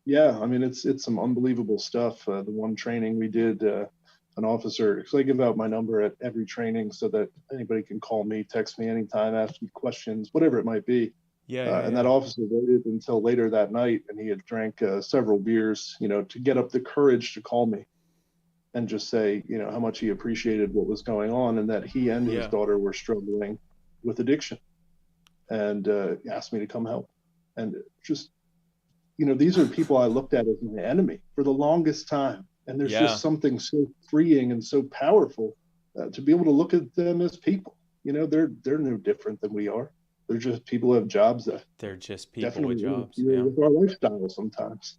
yeah, I mean, it's some unbelievable stuff. The one training we did, an officer, because I give out my number at every training so that anybody can call me, text me anytime, ask me questions, whatever it might be. And that officer waited until later that night, and he had drank several beers, to get up the courage to call me and just say, how much he appreciated what was going on and that he and his daughter were struggling with addiction, and asked me to come help. And just, these are people I looked at as my enemy for the longest time. And there's just something so freeing and so powerful to be able to look at them as people. They're no different than we are. They're just people who have jobs that they're just people with jobs. With our lifestyle sometimes.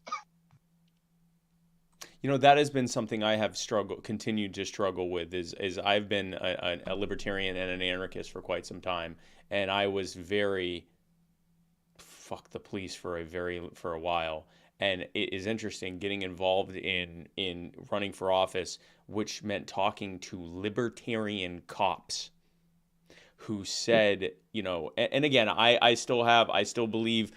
That has been something I have continued to struggle with is I've been a libertarian and an anarchist for quite some time. And I was very fuck the police for a while. And it is interesting getting involved in running for office, which meant talking to libertarian cops who said, and again, I still believe,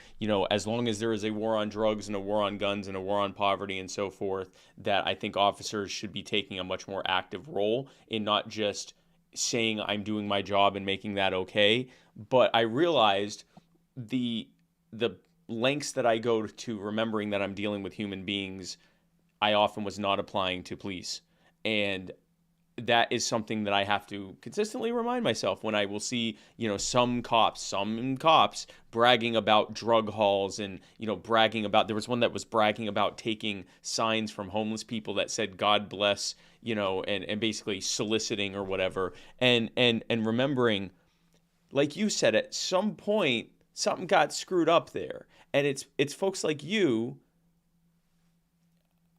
as long as there is a war on drugs and a war on guns and a war on poverty and so forth, that I think officers should be taking a much more active role in not just saying I'm doing my job and making that okay. But I realized the lengths that I go to remembering that I'm dealing with human beings, I often was not applying to police. And that is something that I have to consistently remind myself when I will see, some cops bragging about drug hauls and, bragging about, there was one that was bragging about taking signs from homeless people that said, God bless, and basically soliciting or whatever. And remembering, like you said, at some point, something got screwed up there. And it's folks like you,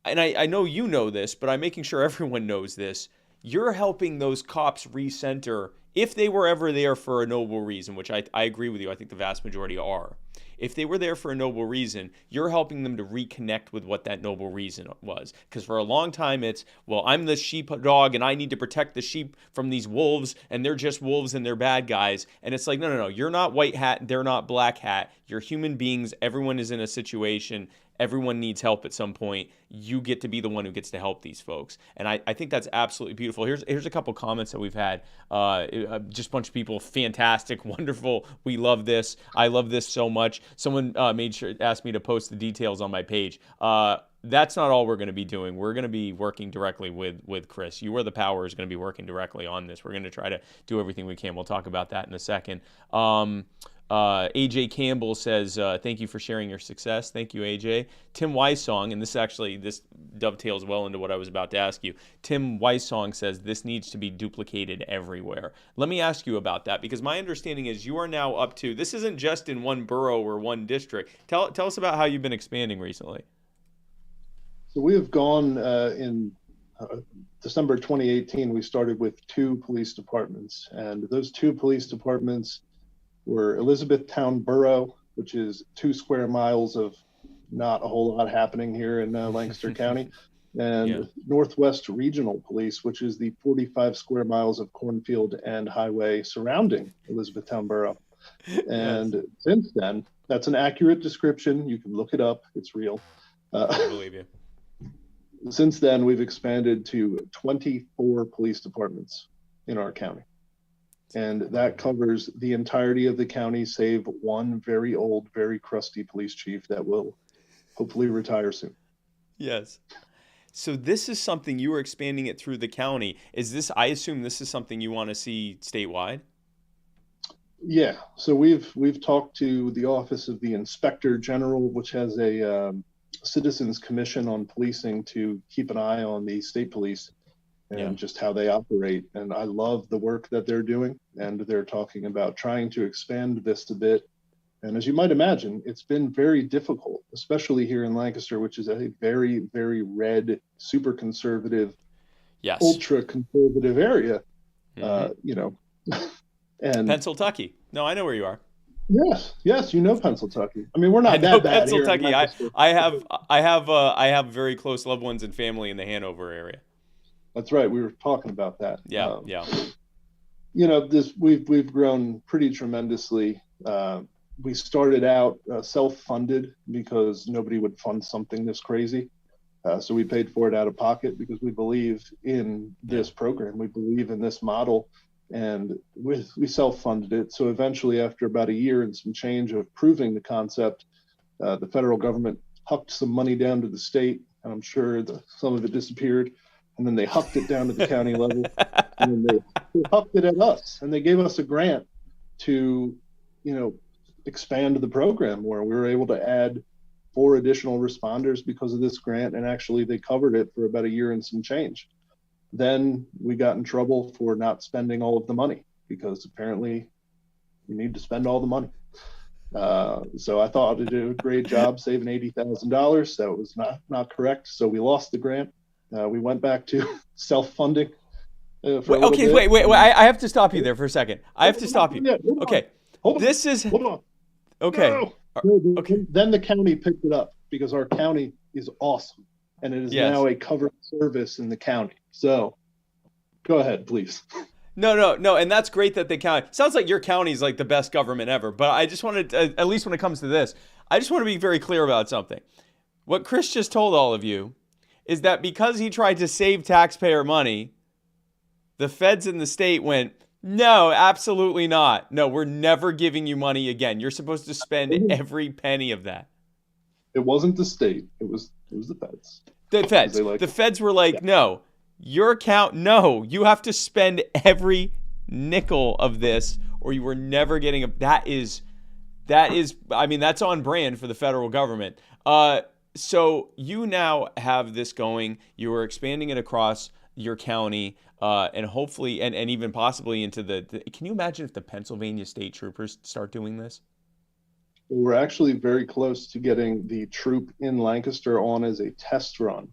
and I know you know this, but I'm making sure everyone knows this. You're helping those cops recenter, if they were ever there for a noble reason, which I agree with you. I think the vast majority are. If they were there for a noble reason, you're helping them to reconnect with what that noble reason was. Because for a long time, it's, well, I'm the sheepdog and I need to protect the sheep from these wolves, and they're just wolves and they're bad guys. And it's like, no. You're not white hat. They're not black hat. You're human beings. Everyone is in a situation. Everyone needs help at some point. You get to be the one who gets to help these folks. And I think that's absolutely beautiful. Here's a couple comments that we've had. Just a bunch of people, fantastic, wonderful. We love this. I love this so much. Someone asked me to post the details on my page. That's not all we're going to be doing. We're going to be working directly with Chris. You Are the Power is going to be working directly on this. We're going to try to do everything we can. We'll talk about that in a second. AJ Campbell says, thank you for sharing your success. Thank you, AJ. Tim Weissong, and this dovetails well into what I was about to ask you. Tim Weissong says, this needs to be duplicated everywhere. Let me ask you about that, because my understanding is you are now up to, this isn't just in one borough or one district. Tell us about how you've been expanding recently. So we have gone in December 2018, we started with 2 police departments, and those 2 police departments were Elizabethtown Borough, which is 2 square miles of not a whole lot happening here in Lancaster County, and Northwest Regional Police, which is the 45 square miles of cornfield and highway surrounding Elizabethtown Borough. And since then, that's an accurate description. You can look it up. It's real. I believe you. Since then, we've expanded to 24 police departments in our county. And that covers the entirety of the county, save one very old, very crusty police chief that will hopefully retire soon. Yes. So this is something you are expanding it through the county. I assume this is something you want to see statewide? Yeah. So we've talked to the Office of the Inspector General, which has a Citizens Commission on Policing to keep an eye on the state police and just how they operate. And I love the work that they're doing. And they're talking about trying to expand this a bit. And as you might imagine, it's been very difficult, especially here in Lancaster, which is a very, very red, super conservative, ultra conservative area, and Pennsylvania. No, I know where you are. Yes, you know Pennsylvania. I mean, we're not that bad here. I have very close loved ones and family in the Hanover area. That's right. We were talking about that. Yeah. We've grown pretty tremendously. We started out self-funded because nobody would fund something this crazy. So we paid for it out of pocket because we believe in this program. We believe in this model, and we self-funded it. So eventually, after about a year and some change of proving the concept, the federal government hucked some money down to the state, and I'm sure some of it disappeared. And then they hucked it down to the county level, and then they hucked it at us. And they gave us a grant to, expand the program, where we were able to add 4 additional responders because of this grant. And actually, they covered it for about a year and some change. Then we got in trouble for not spending all of the money, because apparently you need to spend all the money. So I thought I did a great job saving $80,000. That was not correct. So we lost the grant. We went back to self-funding. Wait. I have to stop you there for a second. I have to stop you. Okay. Hold on. Okay. No. Okay. Then the county picked it up because our county is awesome, and it is now a covered service in the county. So go ahead, please. No. And that's great that the county, sounds like your county is like the best government ever. But I just wanted to, at least when it comes to this, I just want to be very clear about something. What Chris just told all of you is that because he tried to save taxpayer money, the feds in the state went, no, absolutely not. No, we're never giving you money again. You're supposed to spend every penny of that. It wasn't the state. It was the feds. The feds. The feds were like, no, Your account, no, you have to spend every nickel of this, or you were never getting a. That is, I mean, that's on brand for the federal government. So you now have this going. You are expanding it across your county, and hopefully, and even possibly into the. Can you imagine if the Pennsylvania state troopers start doing this? We're actually very close to getting the troop in Lancaster on as a test run.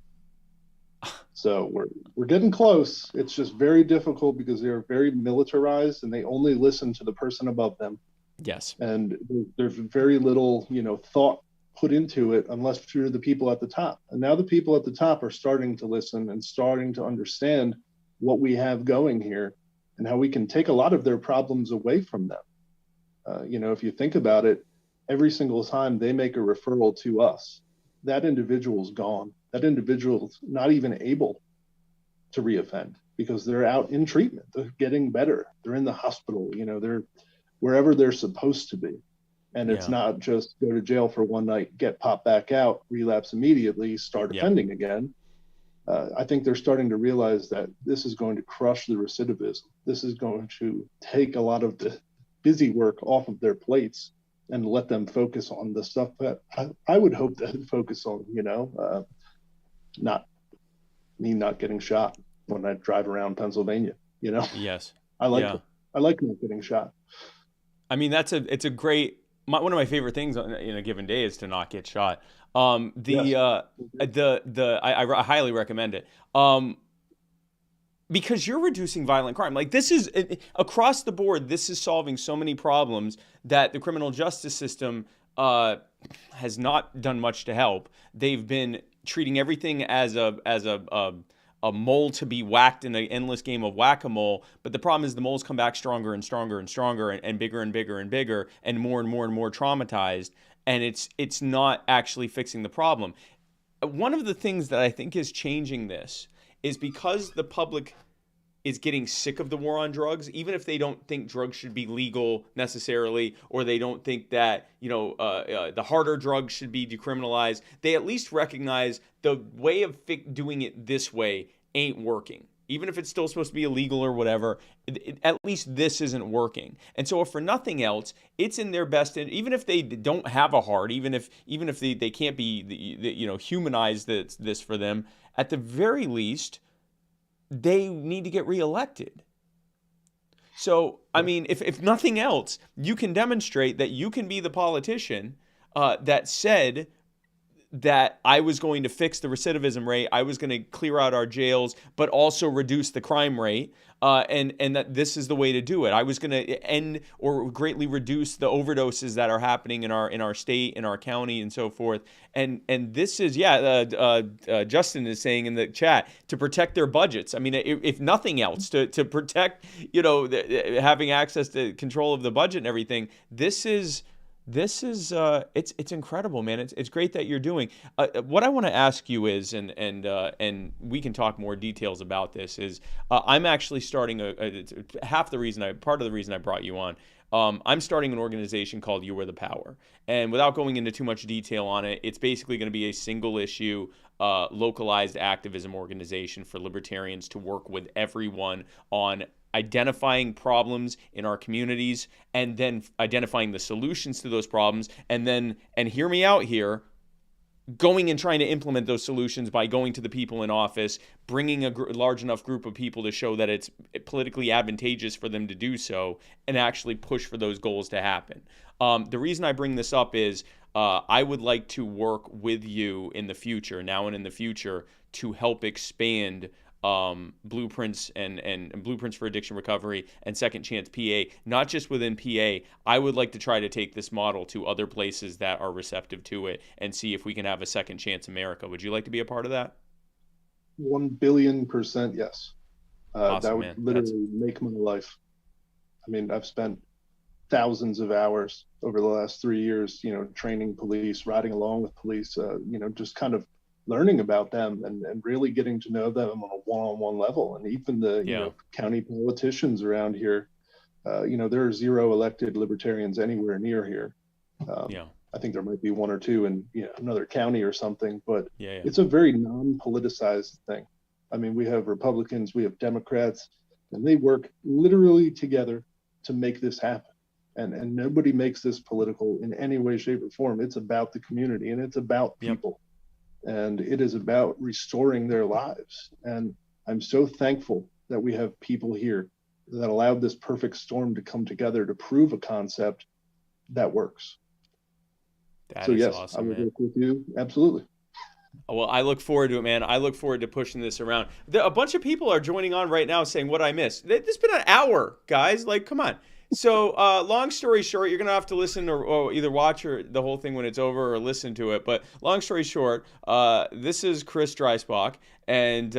So we're getting close. It's just very difficult because they're very militarized and they only listen to the person above them. Yes. And there's very little, thought put into it unless you're the people at the top. And now the people at the top are starting to listen and starting to understand what we have going here and how we can take a lot of their problems away from them. If you think about it, every single time they make a referral to us, that individual's gone. That individual's not even able to reoffend because they're out in treatment. They're getting better. They're in the hospital. They're wherever they're supposed to be. And it's not just go to jail for one night, get popped back out, relapse immediately, start offending again. I think they're starting to realize that this is going to crush the recidivism. This is going to take a lot of the busy work off of their plates and let them focus on the stuff that I would hope to focus on, not getting shot when I drive around Pennsylvania, Yes. I like not getting shot. I mean, it's a great, one of my favorite things in a given day is to not get shot. I highly recommend it. Because you're reducing violent crime. Like this is across the board, this is solving so many problems that the criminal justice system has not done much to help. They've been treating everything as a mole to be whacked in an endless game of whack-a-mole. But the problem is the moles come back stronger and stronger and stronger and bigger and bigger and bigger and more traumatized. And it's not actually fixing the problem. One of the things that I think is changing this is because the public is getting sick of the war on drugs, even if they don't think drugs should be legal necessarily, or they don't think that the harder drugs should be decriminalized, they at least recognize the way of doing it this way ain't working. Even if it's still supposed to be illegal or whatever, at least this isn't working. And so if for nothing else, it's in their best, even if they don't have a heart, even if they can't be humanize this for them, at the very least, they need to get reelected. So, I mean, if nothing else, you can demonstrate that you can be the politician that said that I was going to fix the recidivism rate, I was going to clear out our jails, but also reduce the crime rate, and that this is the way to do it. I was going to end or greatly reduce the overdoses that are happening in our state, in our county, and so forth. And this is Justin is saying in the chat to protect their budgets. I mean, if nothing else, to protect having access to control of the budget and everything. This is it's incredible, man. It's great that you're doing. What I want to ask you is, and we can talk more details about this. Is I'm actually starting part of the reason I brought you on. I'm starting an organization called You Are the Power, and without going into too much detail on it, it's basically going to be a single issue, localized activism organization for libertarians to work with everyone on identifying problems in our communities and then identifying the solutions to those problems and hear me out here, going and trying to implement those solutions by going to the people in office, bringing a large enough group of people to show that it's politically advantageous for them to do so and actually push for those goals to happen. The reason I bring this up is I would like to work with you in the future, now and in the future, to help expand blueprints and blueprints for addiction recovery and Second Chance PA, not just within PA. I would like to try to take this model to other places that are receptive to it and see if we can have a Second Chance America. Would you like to be a part of that? 1,000,000,000% yes. Awesome, that would man. literally make my life. I mean, I've spent thousands of hours over the last 3 years, training police, riding along with police, just kind of learning about them and really getting to know them on a one-on-one level. And even the county politicians around here, there are 0 elected libertarians anywhere near here. I think there might be 1 or 2 in another county or something, but it's a very non-politicized thing. I mean, we have Republicans, we have Democrats, and they work literally together to make this happen. And nobody makes this political in any way, shape, or form. It's about the community, and it's about people. And it is about restoring their lives. And I'm so thankful that we have people here that allowed this perfect storm to come together to prove a concept that works. That So is yes, awesome, I will man. work with you. Absolutely. Well, I look forward to it, man. I look forward to pushing this around. A bunch of people are joining on right now saying what I missed. It's been an hour, guys. Like, come on. So, long story short, you're going to have to listen or either watch the whole thing when it's over or listen to it. But long story short, this is Chris Dreisbach, and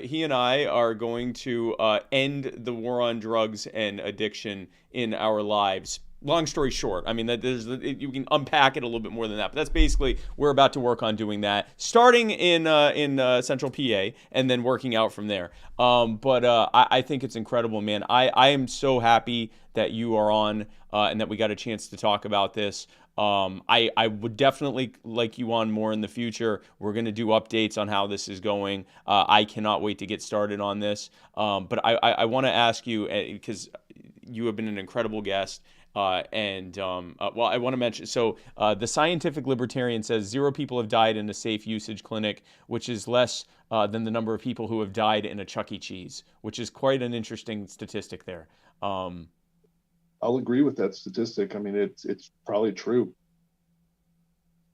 he and I are going to end the war on drugs and addiction in our lives. Long story short, I mean, you can unpack it a little bit more than that, but that's basically, we're about to work on doing that, starting in Central PA and then working out from there. But I think it's incredible, man. I am so happy that you are on and that we got a chance to talk about this. I would definitely like you on more in the future. We're going to do updates on how this is going. I cannot wait to get started on this. But I want to ask you, because you have been an incredible guest. Well, I want to mention, so the Scientific Libertarian says 0 people have died in a safe usage clinic, which is less than the number of people who have died in a Chuck E. Cheese, which is quite an interesting statistic there. I'll agree with that statistic. I mean, it's probably true.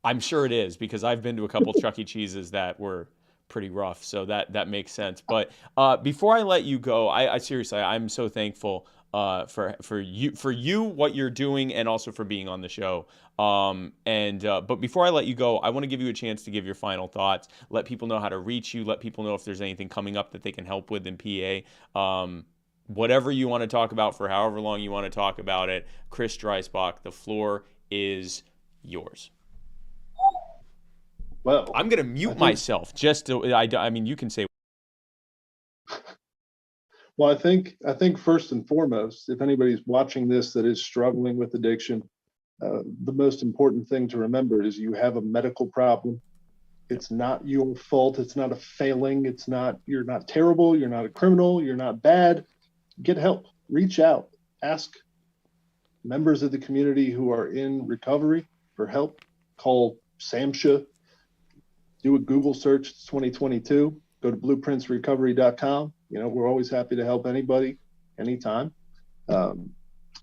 I'm sure it is, because I've been to a couple Chuck E. Cheeses that were pretty rough, so that makes sense. But before I let you go, I seriously, I'm so thankful for you, what you're doing, and also for being on the show. But before I let you go, I want to give you a chance to give your final thoughts. Let people know how to reach you. Let people know if there's anything coming up that they can help with in PA. Whatever you want to talk about for however long you want to talk about it. Chris Dreisbach, the floor is yours. Well, I'm going to mute myself just to, I mean, you can say. Well, I think first and foremost, if anybody's watching this that is struggling with addiction, the most important thing to remember is you have a medical problem. It's not your fault. It's not a failing. You're not terrible. You're not a criminal. You're not bad. Get help. Reach out. Ask members of the community who are in recovery for help. Call SAMHSA. Do a Google search. It's 2022. Go to blueprintsrecovery.com. We're always happy to help anybody, anytime.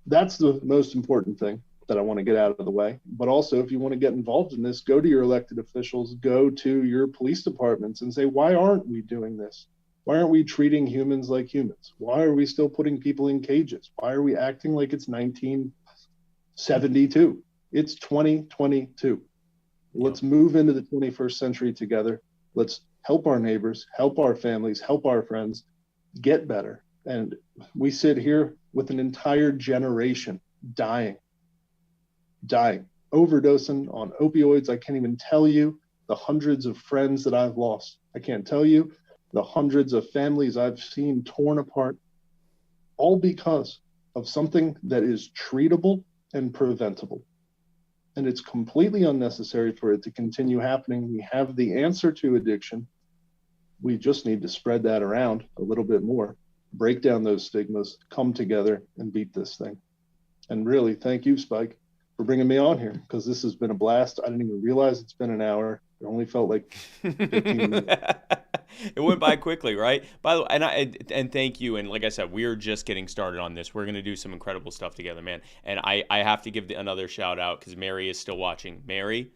That's the most important thing that I want to get out of the way. But also, if you want to get involved in this, go to your elected officials, go to your police departments and say, why aren't we doing this? Why aren't we treating humans like humans? Why are we still putting people in cages? Why are we acting like it's 1972? It's 2022. Let's move into the 21st century together. Let's help our neighbors, help our families, help our friends get better. And we sit here with an entire generation dying, overdosing on opioids. I can't even tell you the hundreds of friends that I've lost. I can't tell you the hundreds of families I've seen torn apart, all because of something that is treatable and preventable. And it's completely unnecessary for it to continue happening. We have the answer to addiction. We just need to spread that around a little bit more, break down those stigmas, come together and beat this thing. And really, thank you, Spike, for bringing me on here, because this has been a blast. I didn't even realize it's been an hour. It only felt like 15 minutes. It went by quickly, right? By the way, and thank you. And like I said, we're just getting started on this. We're going to do some incredible stuff together, man. And I have to give another shout out, because Mary is still watching. Mary,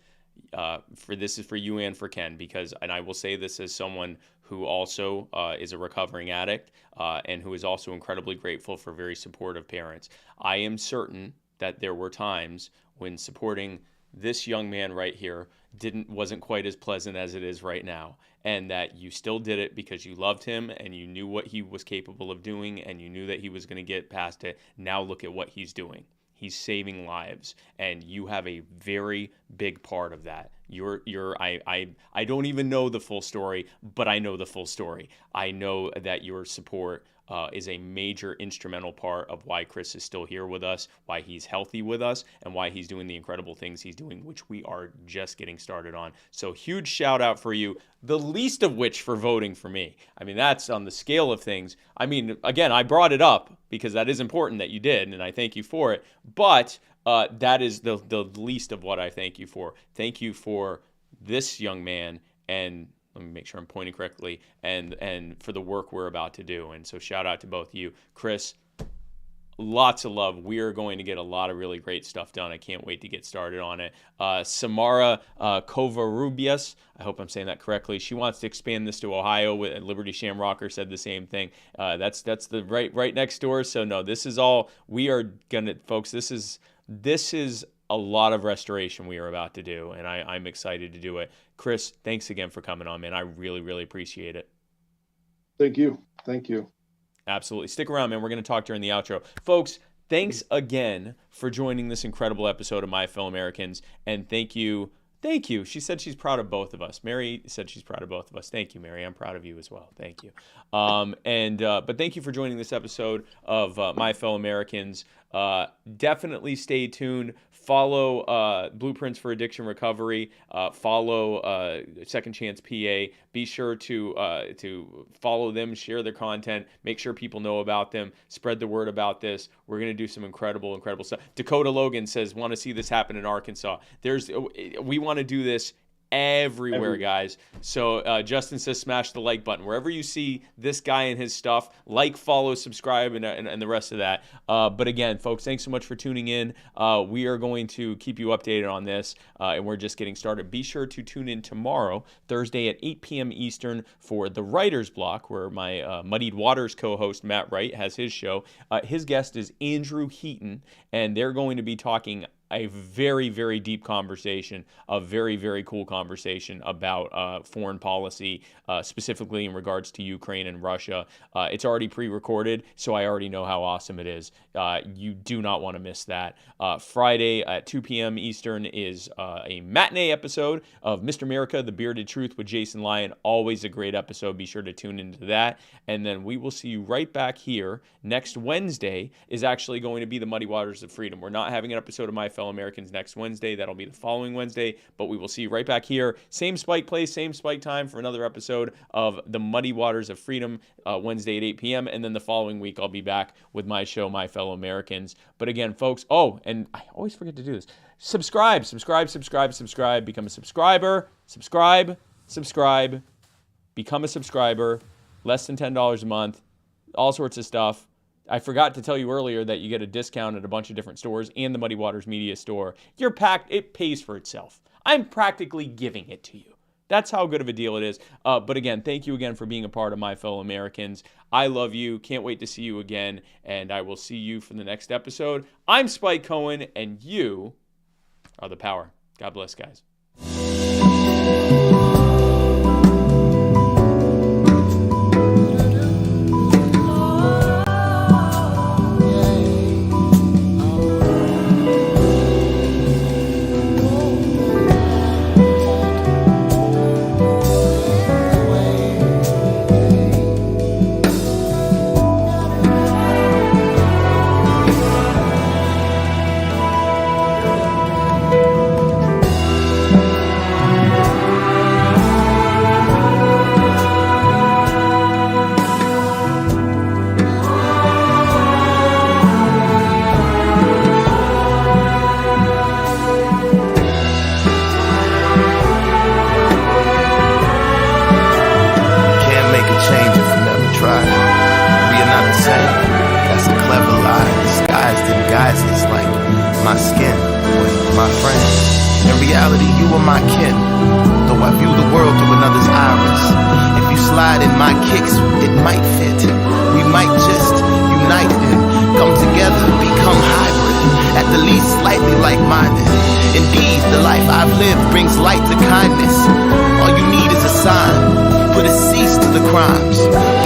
this is for you and for Ken, and I will say this as someone who also is a recovering addict and who is also incredibly grateful for very supportive parents. I am certain that there were times when supporting this young man right here wasn't quite as pleasant as it is right now, and that you still did it because you loved him and you knew what he was capable of doing and you knew that he was going to get past it. Now look at what he's doing. He's saving lives, and you have a very big part of that. I don't even know the full story, but I know the full story. I know that your support is a major instrumental part of why Chris is still here with us, why he's healthy with us, and why he's doing the incredible things he's doing, which we are just getting started on. So huge shout out for you, the least of which for voting for me. I mean, that's on the scale of things. I mean, again, I brought it up because that is important that you did, and I thank you for it. But that is the least of what I thank you for. Thank you for this young man, and let me make sure I'm pointing correctly, and for the work we're about to do. And so shout out to both of you. Chris, lots of love. We are going to get a lot of really great stuff done. I can't wait to get started on it. Samara Covarrubias, I hope I'm saying that correctly. She wants to expand this to Ohio. Liberty Shamrocker said the same thing. That's the right next door. So no, this is all we are gonna, folks. This is a lot of restoration we are about to do, and I'm excited to do it. Chris, thanks again for coming on, man. I really, really appreciate it. Thank you. Thank you. Absolutely. Stick around, man. We're going to talk during the outro. Folks, thanks again for joining this incredible episode of My Fellow Americans, and thank you. Thank you. She said she's proud of both of us. Mary said she's proud of both of us. Thank you, Mary. I'm proud of you as well. Thank you. But thank you for joining this episode of My Fellow Americans. Definitely stay tuned. Follow Blueprints for Addiction Recovery. Follow Second Chance PA. Be sure to follow them, share their content, make sure people know about them, spread the word about this. We're going to do some incredible stuff. Dakota Logan says, want to see this happen in Arkansas. We want to do this everywhere, guys. So Justin says smash the like button wherever you see this guy and his stuff. Like, follow, subscribe, and the rest of that. But again, folks, thanks so much for tuning in. We are going to keep you updated on this, and we're just getting started. Be sure to tune in tomorrow, Thursday at 8 p.m. Eastern, for the Writer's Block, where my Muddied Waters co-host Matt Wright has his show. His guest is Andrew Heaton, and they're going to be talking a very, very deep conversation, a very, very cool conversation about foreign policy, specifically in regards to Ukraine and Russia. It's already pre-recorded, so I already know how awesome it is. You do not want to miss that. Friday at 2 p.m. Eastern is a matinee episode of Mr. America, The Bearded Truth with Jason Lyon. Always a great episode. Be sure to tune into that. And then we will see you right back here. Next Wednesday is actually going to be the Muddy Waters of Freedom. We're not having an episode of My Fellow Americans next Wednesday. That'll be the following Wednesday, but we will see you right back here. Same spike place, same spike time for another episode of the Muddy Waters of Freedom, Wednesday at 8 p.m. And then the following week, I'll be back with my show, My Fellow Americans. But again, folks, and I always forget to do this. Subscribe. Become a subscriber. Subscribe. Become a subscriber. Less than $10 a month. All sorts of stuff. I forgot to tell you earlier that you get a discount at a bunch of different stores and the Muddy Waters Media Store. It pays for itself. I'm practically giving it to you. That's how good of a deal it is. But again, thank you again for being a part of My Fellow Americans. I love you. Can't wait to see you again. And I will see you for the next episode. I'm Spike Cohen, and you are the power. God bless, guys.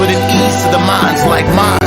Put an ease to the minds like mine.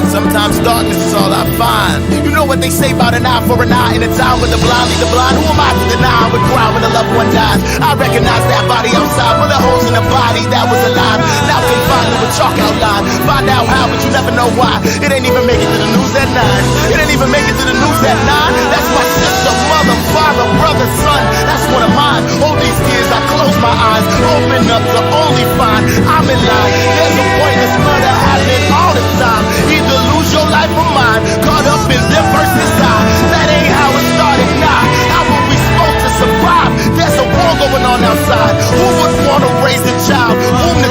So sometimes darkness is all I find. You know what they say about an eye for an eye in a time when the blind lead the blind. Who am I to deny I would cry when a loved one dies? I recognize that body outside, bullet holes in the body that was alive. Now confined to a chalk outline. Find out how, but you never know why. It ain't even make it to the news at 9. It ain't even make it to the news at 9. That's my sister, mother, father, brother, son. That's one of mine. All these years I close my eyes, open up to only find I'm in line. There's a pointless murder happening all the time. Either lose your life or mine, caught up in them versus I. That ain't how it started, nah. How were we supposed to survive? There's a war going on outside. Who would want to raise a child? Whom to